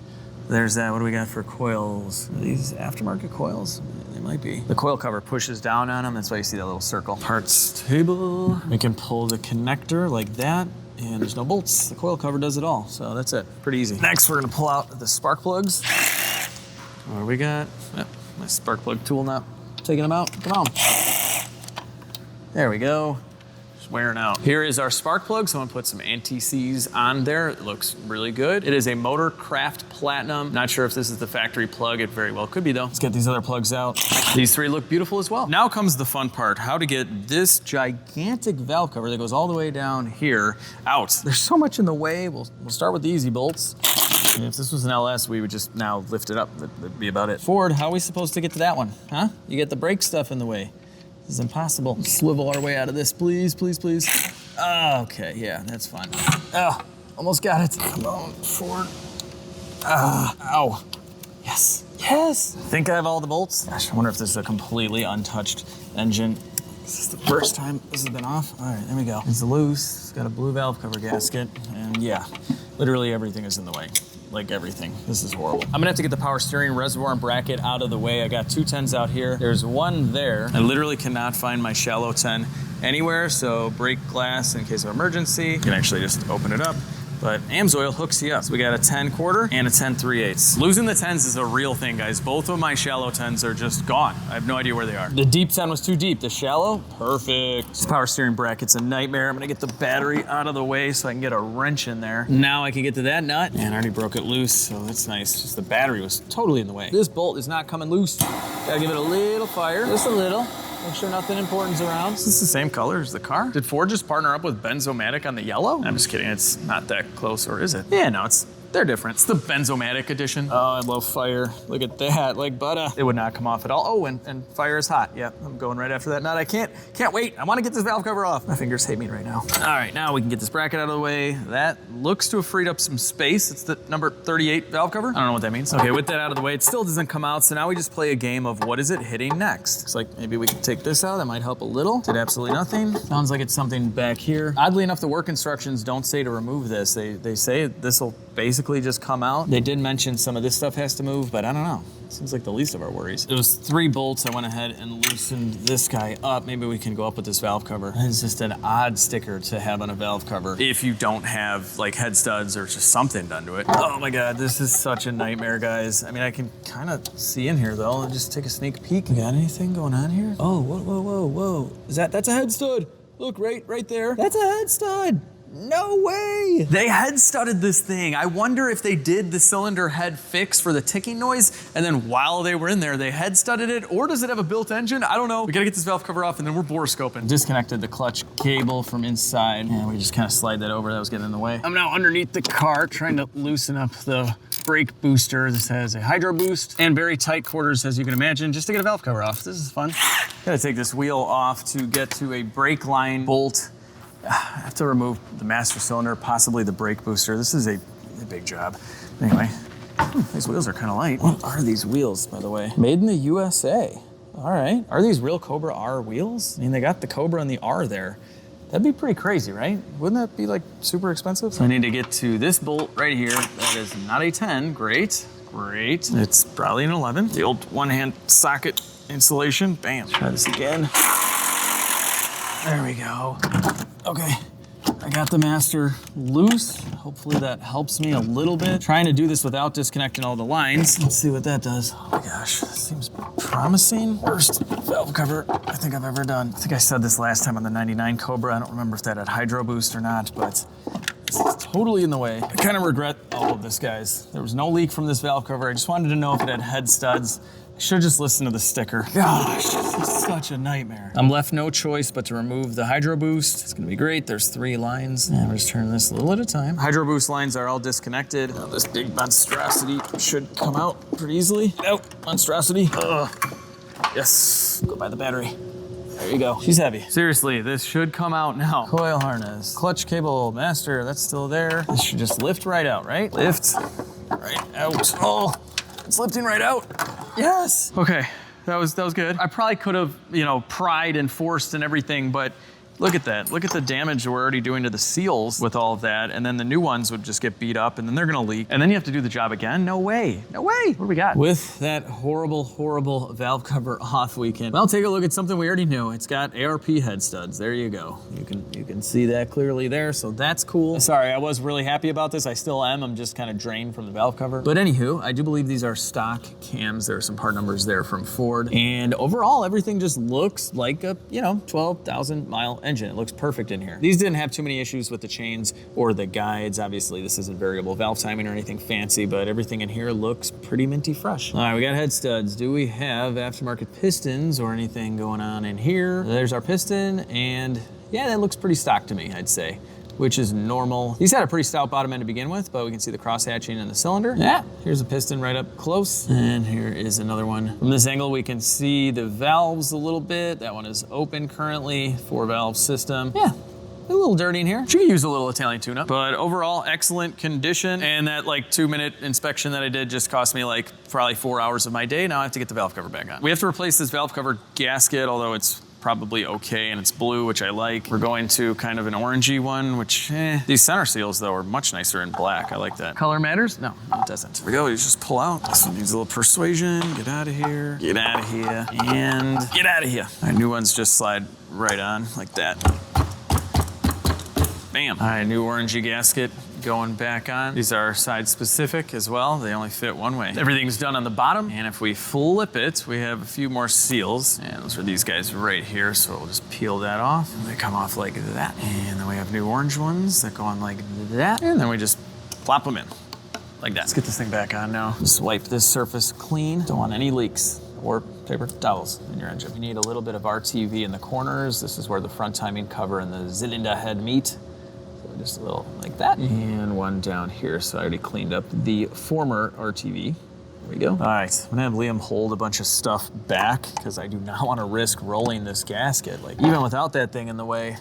There's that, what do we got for coils? Are these aftermarket coils? They might be. The coil cover pushes down on them, that's why you see that little circle. Parts table, we can pull the connector like that, and there's no bolts. The coil cover does it all, so that's it, pretty easy. Next, we're gonna pull out the spark plugs. What do we got? Yep, my spark plug tool not taking them out, come on. There we go. Wearing out. Here is our spark plug. Someone put some anti-seize on there. It looks really good. It is a Motorcraft Platinum. Not sure if this is the factory plug. It very well could be though. Let's get these other plugs out. These 3 look beautiful as well. Now comes the fun part, how to get this gigantic valve cover that goes all the way down here out. There's so much in the way. We'll start with the easy bolts. And if this was an LS, we would just now lift it up. That'd be about it. Ford, how are we supposed to get to that one? Huh? You get the brake stuff in the way. This is impossible. Swivel our way out of this, please, please, please. Oh, okay, yeah, that's fine. Oh, almost got it. Come on, Ford. Ow. Yes, yes. I think I have all the bolts. Gosh, I wonder if this is a completely untouched engine. This is the first time this has been off. All right, there we go. It's loose, it's got a blue valve cover gasket, and yeah, literally everything is in the way. Like everything. This is horrible. I'm gonna have to get the power steering reservoir and bracket out of the way. I got 2 10s out here. There's one there. I literally cannot find my shallow 10 anywhere, so break glass in case of emergency. You can actually just open it up. But AMSOIL hooks you up. So we got a 10 quarter and a 10 3/8. Losing the 10s is a real thing, guys. Both of my shallow 10s are just gone. I have no idea where they are. The deep 10 was too deep. The shallow, perfect. This power steering bracket's a nightmare. I'm gonna get the battery out of the way so I can get a wrench in there. Now I can get to that nut. And I already broke it loose, so that's nice. Just the battery was totally in the way. This bolt is not coming loose. Gotta give it a little fire, just a little. Make sure nothing important's around. Is this the same color as the car? Did Ford just partner up with Benzomatic on the yellow? I'm just kidding, it's not that close, or is it? Yeah, no, They're different. It's the Benzomatic edition. Oh, I love fire. Look at that, like butter. It would not come off at all. Oh, and fire is hot. Yep, I'm going right after that nut. I can't wait. I want to get this valve cover off. My fingers hate me right now. All right, now we can get this bracket out of the way. That looks to have freed up some space. It's the number 38 valve cover. I don't know what that means. Okay, with that out of the way, it still doesn't come out. So now we just play a game of what is it hitting next? Looks like maybe we can take this out. That might help a little. Did absolutely nothing. Sounds like it's something back here. Oddly enough, the work instructions don't say to remove this. They say this will basically just come out. They did mention some of this stuff has to move, but I don't know. Seems like the least of our worries. It was 3 bolts. I went ahead and loosened this guy up. Maybe we can go up with this valve cover. It's just an odd sticker to have on a valve cover if you don't have like head studs or just something done to it. Oh my God, this is such a nightmare, guys. I mean, I can kind of see in here though. I'll just take a sneak peek. You got anything going on here? Oh, whoa. That's a head stud. Look, right there. That's a head stud. No way! They head studded this thing. I wonder if they did the cylinder head fix for the ticking noise, and then while they were in there, they head studded it, or does it have a built engine? I don't know. We gotta get this valve cover off, and then we're borescoping. Disconnected the clutch cable from inside, and we just kind of slide that over. That was getting in the way. I'm now underneath the car, trying to loosen up the brake booster. This has a hydro boost and very tight quarters, as you can imagine, just to get a valve cover off. This is fun. Gotta take this wheel off to get to a brake line bolt. I have to remove the master cylinder, possibly the brake booster. This is a big job. Anyway, these wheels are kind of light. What are these wheels, by the way? Made in the USA. All right. Are these real Cobra R wheels? I mean, they got the Cobra and the R there. That'd be pretty crazy, right? Wouldn't that be like super expensive? So I need to get to this bolt right here. That is not a 10. Great. It's probably an 11. The old one-hand socket installation. Bam. Try this again. There we go. Okay, I got the master loose. Hopefully that helps me a little bit. Trying to do this without disconnecting all the lines. Let's see what that does. Oh my gosh, this seems promising. Worst valve cover I think I've ever done. I think I said this last time on the 99 Cobra. I don't remember if that had hydro boost or not, but this is totally in the way. I kind of regret all of this, guys. There was no leak from this valve cover. I just wanted to know if it had head studs. I should just listen to the sticker. Gosh, this is such a nightmare. I'm left no choice but to remove the hydro boost. It's gonna be great. There's 3 lines. And we're just turning this a little at a time. Hydro boost lines are all disconnected. Now this big monstrosity should come out pretty easily. Nope, monstrosity. Ugh. Yes, go by the battery. There you go. She's heavy. Seriously, this should come out now. Coil harness, clutch cable, master, that's still there. This should just lift right out, right? Lift right out. Oh, it's lifting right out. Yes. Okay, that was good. I probably could have, pried and forced and everything, but look at that. Look at the damage we're already doing to the seals with all of that, and then the new ones would just get beat up, and then they're gonna leak, and then you have to do the job again? No way. What do we got? With that horrible valve cover off, we can, well, take a look at something we already knew. It's got ARP head studs. There you go. You can see that clearly there, so that's cool. Sorry, I was really happy about this. I still am. I'm just kind of drained from the valve cover. But anywho, I do believe these are stock cams. There are some part numbers there from Ford, and overall, everything just looks like a, 12,000 mile engine. It looks perfect in here. These didn't have too many issues with the chains or the guides. Obviously, this isn't variable valve timing or anything fancy, but everything in here looks pretty minty fresh. All right, we got head studs. Do we have aftermarket pistons or anything going on in here? There's our piston, and yeah, that looks pretty stock to me, I'd say, which is normal. These had a pretty stout bottom end to begin with, but we can see the cross hatching in the cylinder. Yeah, here's a piston right up close. And here is another one. From this angle, we can see the valves a little bit. That one is open currently, 4-valve system. Yeah, a little dirty in here. She could use a little Italian tune-up, but overall, excellent condition. And that 2-minute inspection that I did just cost me probably 4 hours of my day. Now I have to get the valve cover back on. We have to replace this valve cover gasket, although it's probably okay, and it's blue, which I like. We're going to kind of an orangey one, which, These center seals, though, are much nicer in black. I like that. Color matters? No, it doesn't. Here we go, you just pull out. This one needs a little persuasion. Get out of here, get out of here, and get out of here. Our new ones just slide right on, like that. Bam. All right, new orangey gasket going back on. These are side specific as well. They only fit one way. Everything's done on the bottom, and if we flip it, we have a few more seals, and those are these guys right here, so we'll just peel that off, and they come off like that. And then we have new orange ones that go on like that, and then we just plop them in like that. Let's get this thing back on now. Just wipe this surface clean. Don't want any leaks or paper towels in your engine. You need a little bit of RTV in the corners. This is where the front timing cover and the cylinder head meet. just a little like that. And one down here. So I already cleaned up the former RTV. There we go. All right, I'm gonna have Liam hold a bunch of stuff back because I do not want to risk rolling this gasket. Like, even without that thing in the way,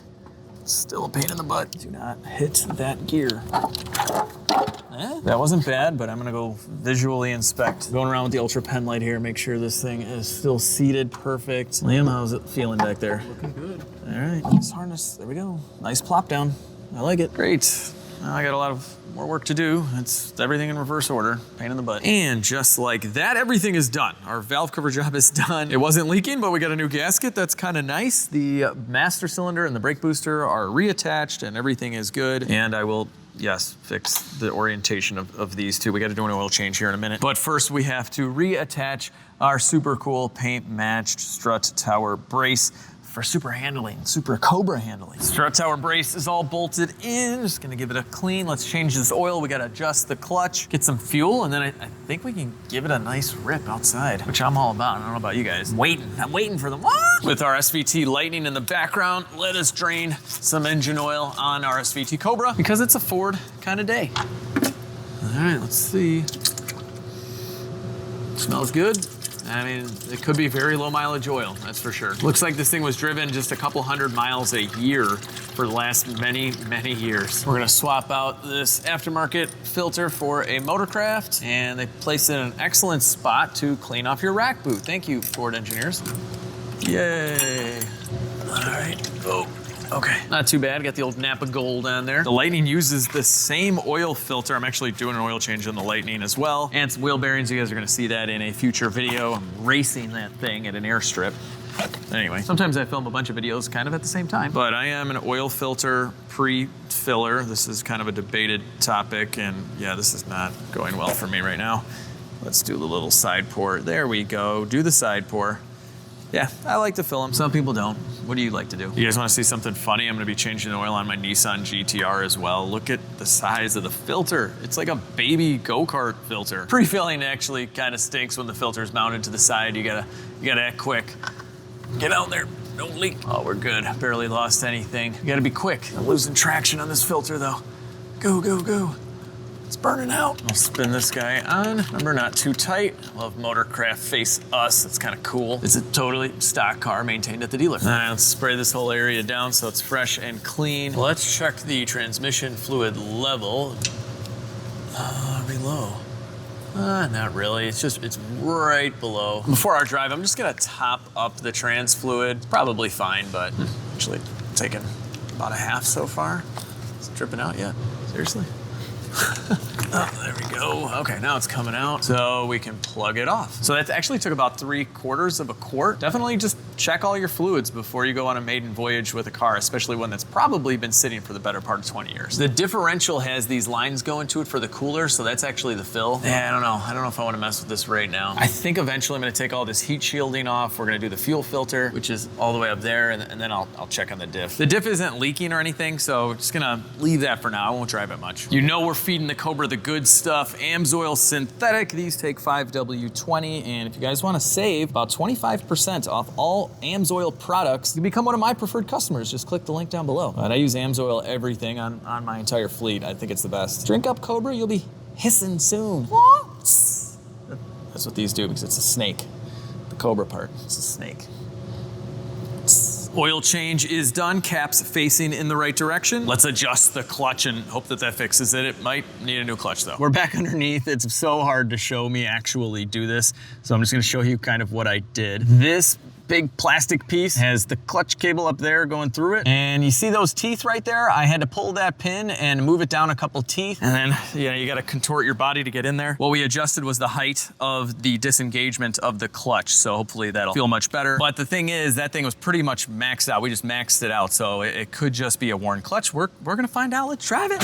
it's still a pain in the butt. Do not hit that gear. That wasn't bad, but I'm gonna go visually inspect. Going around with the ultra pen light here, make sure this thing is still seated perfect. Liam, how's it feeling back there? Looking good. All right, this harness, there we go. Nice plop down. I like it. Great. Now I got a lot of more work to do. It's everything in reverse order, pain in the butt. And just like that, everything is done. Our valve cover job is done. It wasn't leaking, but we got a new gasket. That's kind of nice. The master cylinder and the brake booster are reattached and everything is good. And I will, yes, fix the orientation of these two. We got to do an oil change here in a minute. But first we have to reattach our super cool paint matched strut tower brace for super handling, super Cobra handling. Strut tower brace is all bolted in. Just gonna give it a clean. Let's change this oil. We gotta adjust the clutch, get some fuel, and then I think we can give it a nice rip outside, which I'm all about. I don't know about you guys. I'm waiting for the what? With our SVT Lightning in the background, let us drain some engine oil on our SVT Cobra because it's a Ford kind of day. All right, let's see. Smells good. I mean, it could be very low mileage oil, that's for sure. Looks like this thing was driven just a couple hundred miles a year for the last many, many years. We're gonna swap out this aftermarket filter for a Motorcraft, and they placed it in an excellent spot to clean off your rack boot. Thank you, Ford engineers. Yay. All right, oh. Okay, not too bad. Got the old Napa Gold on there. The Lightning uses the same oil filter. I'm actually doing an oil change on the Lightning as well. And some wheel bearings. You guys are gonna see that in a future video. I'm racing that thing at an airstrip. Anyway, sometimes I film a bunch of videos kind of at the same time. But I am an oil filter pre-filler. This is kind of a debated topic. And yeah, this is not going well for me right now. Let's do the little side pour. There we go. Do the side pour. Yeah, I like to fill them. Some people don't. What do you like to do? You guys want to see something funny? I'm going to be changing the oil on my Nissan GTR as well. Look at the size of the filter. It's like a baby go-kart filter. Pre-filling actually kind of stinks when the filter is mounted to the side. You gotta act quick. Get out there. Don't leak. Oh, we're good. Barely lost anything. You gotta be quick. I'm losing traction on this filter though. Go, go, go. It's burning out. I'll spin this guy on. Remember, not too tight. Love Motorcraft Face Us. It's kind of cool. It's a totally stock car maintained at the dealer. All right, let's spray this whole area down so it's fresh and clean. Let's check the transmission fluid level. Are we low? Not really. It's right below. Before our drive, I'm just gonna top up the trans fluid. It's probably fine, but actually taken about a half so far. Is it dripping out yet? Seriously? Oh, there we go. Okay, now it's coming out, so we can plug it off. So that actually took about 3/4 of a quart. Definitely just check all your fluids before you go on a maiden voyage with a car, especially one that's probably been sitting for the better part of 20 years. The differential has these lines going to it for the cooler, so that's actually the fill. Yeah, I don't know if I want to mess with this right now. I think eventually I'm going to take all this heat shielding off. We're going to do the fuel filter, which is all the way up there, and then I'll check on the diff. The diff isn't leaking or anything, so just going to leave that for now. I won't drive it much. You know we're feeding the Cobra the good stuff. AMSOIL synthetic. These take 5W20, and if you guys want to save about 25% off all AMSOIL products, you become one of my preferred customers. Just click the link down below. And I use AMSOIL everything on my entire fleet. I think it's the best. Drink up, Cobra. You'll be hissing soon. That's what these do because it's a snake. The Cobra part. It's a snake. Oil change is done, caps facing in the right direction. Let's adjust the clutch and hope that fixes it. It might need a new clutch though. We're back underneath. It's so hard to show me actually do this, so I'm just gonna show you kind of what I did. This big plastic piece has the clutch cable up there going through it. And you see those teeth right there? I had to pull that pin and move it down a couple teeth. And then, you gotta contort your body to get in there. What we adjusted was the height of the disengagement of the clutch. So hopefully that'll feel much better. But the thing is, that thing was pretty much maxed out. We just maxed it out. So it could just be a worn clutch. We're gonna find out. Let's drive it.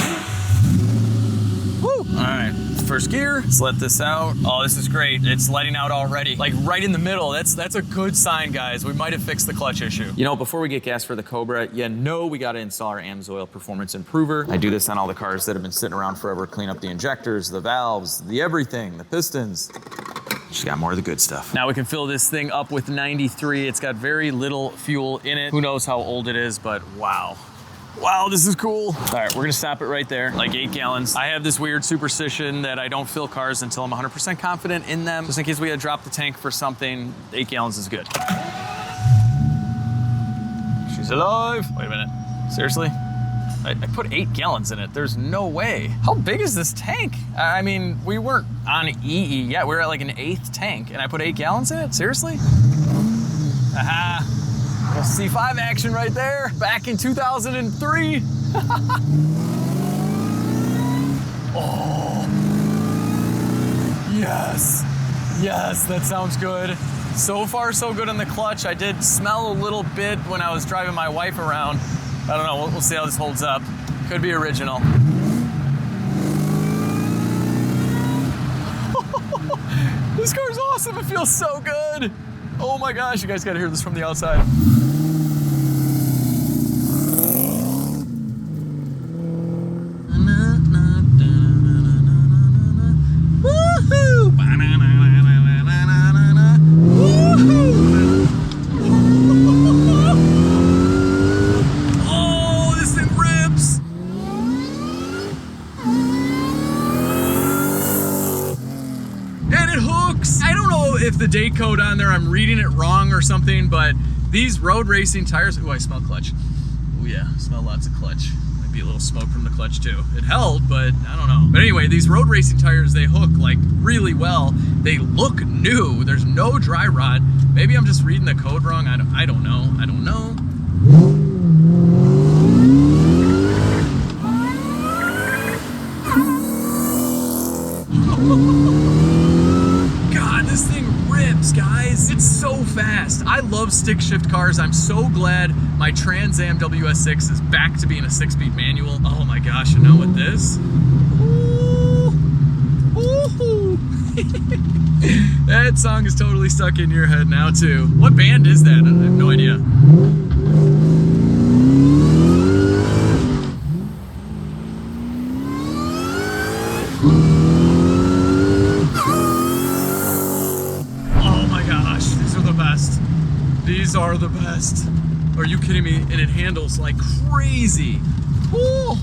Woo! All right, first gear, let's let this out. Oh, this is great. It's letting out already. Like right in the middle. That's a good sign, guys. We might have fixed the clutch issue. You know, before we get gas for the Cobra, we gotta install our AMSOIL Performance Improver. I do this on all the cars that have been sitting around forever. Clean up the injectors, the valves, the everything, the pistons. Just got more of the good stuff. Now we can fill this thing up with 93. It's got very little fuel in it. Who knows how old it is, but wow. Wow, this is cool. All right, we're gonna stop it right there, like 8 gallons. I have this weird superstition that I don't fill cars until I'm 100% confident in them. Just in case we had to drop the tank for something, 8 gallons is good. She's alive. Wait a minute, seriously? I put 8 gallons in it. There's no way. How big is this tank? I mean, we weren't on EE yet. We were at like an 8th tank and I put 8 gallons in it? Seriously? Aha. Little C5 action right there. Back in 2003. Oh. Yes. Yes, that sounds good. So far, so good on the clutch. I did smell a little bit when I was driving my wife around. I don't know, we'll see how this holds up. Could be original. This car's awesome, it feels so good. Oh my gosh, you guys gotta hear this from the outside. Woohoo! If the date code on there, I'm reading it wrong or something, but these road racing tires, ooh, I smell clutch. Oh yeah, I smell lots of clutch. Might be a little smoke from the clutch too. It held, but I don't know. But anyway, these road racing tires, they hook like really well. They look new. There's no dry rot. Maybe I'm just reading the code wrong. I don't know. I don't know. This thing rips, guys. It's so fast. I love stick shift cars. I'm so glad my Trans Am WS6 is back to being a 6-speed manual. Oh my gosh, and now with this. Ooh. Ooh. That song is totally stuck in your head now too. What band is that? I have no idea. These are the best. Are you kidding me? And it handles like crazy. Ooh.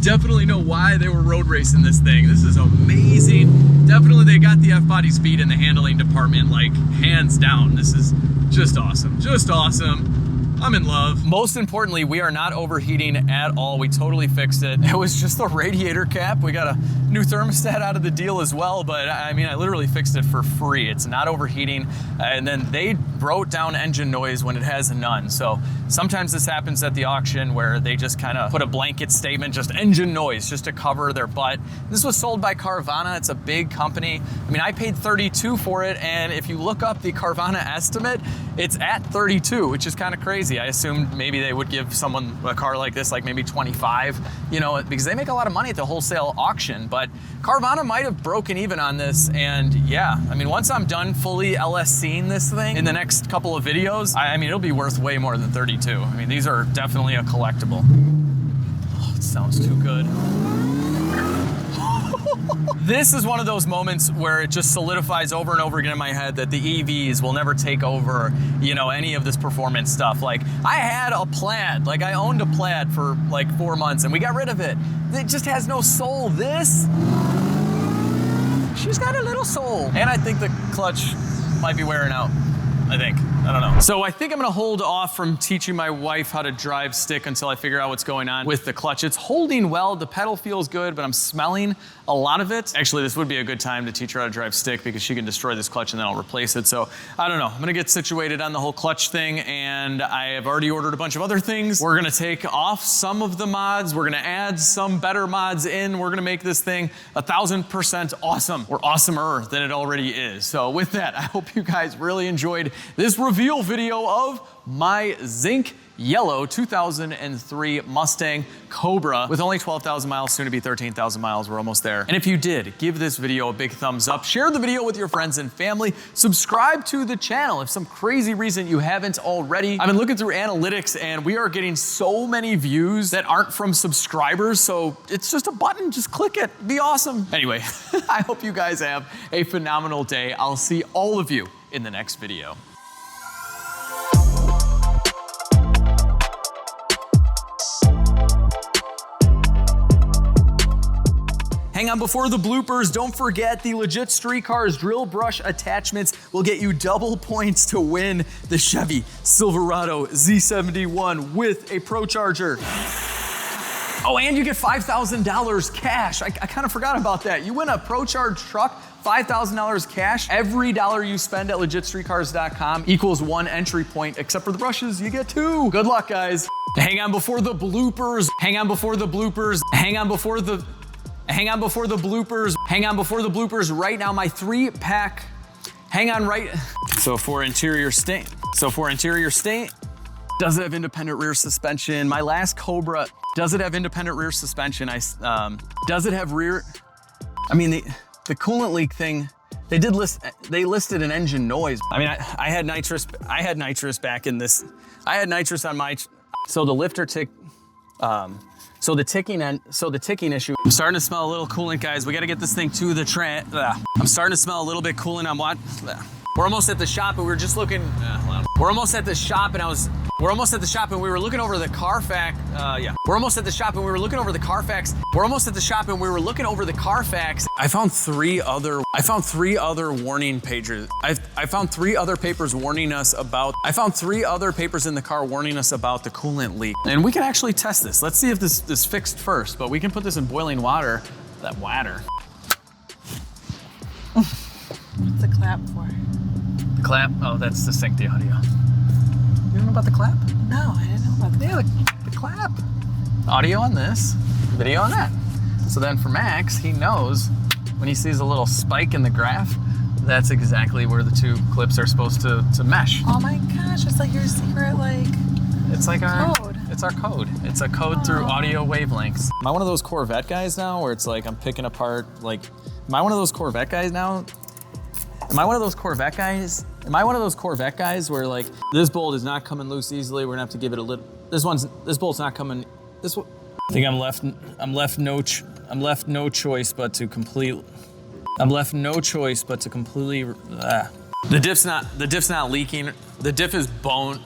Definitely know why they were road racing this thing. This is amazing. Definitely they got the F-body speed in the handling department, like hands down. This is just awesome. Just awesome. I'm in love. Most importantly, we are not overheating at all. We totally fixed it. It was just the radiator cap. We got a new thermostat out of the deal as well, but I mean, I literally fixed it for free. It's not overheating. And then they wrote down engine noise when it has none. So sometimes this happens at the auction where they just kind of put a blanket statement, just engine noise, just to cover their butt. This was sold by Carvana. It's a big company. I mean, I paid $32 for it. And if you look up the Carvana estimate, it's at $32, which is kind of crazy. I assumed maybe they would give someone a car like this, like maybe 25, you know, because they make a lot of money at the wholesale auction, but Carvana might have broken even on this. And yeah, I mean, once I'm done fully LSCing this thing in the next couple of videos, I mean, it'll be worth way more than 32. I mean, these are definitely a collectible. Oh, it sounds too good. This is one of those moments where it just solidifies over and over again in my head that the EVs will never take over, you know, any of this performance stuff. Like, I had a Plaid, like I owned a Plaid for like 4 months and we got rid of it. It just has no soul. This, she's got a little soul. And I think the clutch might be wearing out, I think. I don't know. So I think I'm gonna hold off from teaching my wife how to drive stick until I figure out what's going on with the clutch. It's holding well, the pedal feels good, but I'm smelling a lot of it. Actually, this would be a good time to teach her how to drive stick because she can destroy this clutch and then I'll replace it. So I don't know, I'm gonna get situated on the whole clutch thing and I have already ordered a bunch of other things. We're gonna take off some of the mods. We're gonna add some better mods in. We're gonna make this thing 1000% awesome, or awesomer than it already is. So with that, I hope you guys really enjoyed this reveal video of my zinc yellow 2003 Mustang Cobra with only 12,000 miles, soon to be 13,000 miles. We're almost there. And if you did, give this video a big thumbs up, share the video with your friends and family, subscribe to the channel if some crazy reason you haven't already. I've been looking through analytics and we are getting so many views that aren't from subscribers. So it's just a button, just click it, be awesome. Anyway, I hope you guys have a phenomenal day. I'll see all of you in the next video. Hang on before the bloopers. Don't forget the LegitStreetCars drill brush attachments will get you double points to win the Chevy Silverado Z71 with a Pro Charger. Oh, and you get $5,000 cash. I kind of forgot about that. You win a Pro Charge truck, $5,000 cash. Every dollar you spend at LegitStreetCars.com equals 1 entry point, except for the brushes, you get 2. Good luck, guys. Hang on before the bloopers. Hang on before the bloopers. Hang on before the bloopers. Hang on before the bloopers. Right now, my 3-pack. Hang on right. So for interior stain. Does it have independent rear suspension? My last Cobra, does it have independent rear suspension? Does it have rear? I mean, the coolant leak thing, they listed an engine noise. I mean, I had nitrous back in this. I had nitrous on my, so the lifter tick, so the ticking issue. I'm starting to smell a little coolant, guys. We got to get this thing to the I'm starting to smell a little bit coolant. We're almost at the shop, and we were just looking. We're almost at the shop, and we're almost at the shop, and we were looking over the Carfax. We're almost at the shop, and we were looking over the Carfax. We're almost at the shop, and we were looking over the Carfax. I found three other warning pages. I found 3 other papers warning us about. I found 3 other papers in the car warning us about the coolant leak. And we can actually test this. Let's see if this is fixed first. But we can put this in boiling water. That water. What's the clap for? The clap. Oh, that's to sync the audio. You don't know about the clap? No, I didn't know about that. Yeah, the clap. Audio on this, video on that. So then for Max, he knows when he sees a little spike in the graph, that's exactly where the 2 clips are supposed to mesh. Oh my gosh, it's like your secret, It's like our code. It's our code. It's a code through audio wavelengths. Am I one of those Corvette guys now where it's like I'm picking apart, am I one of those Corvette guys now? Am I one of those Corvette guys where this bolt is not coming loose easily? We're gonna have to give it a little. This bolt's not coming. I think I'm left no choice but to completely. The diff's not leaking. The diff is bone.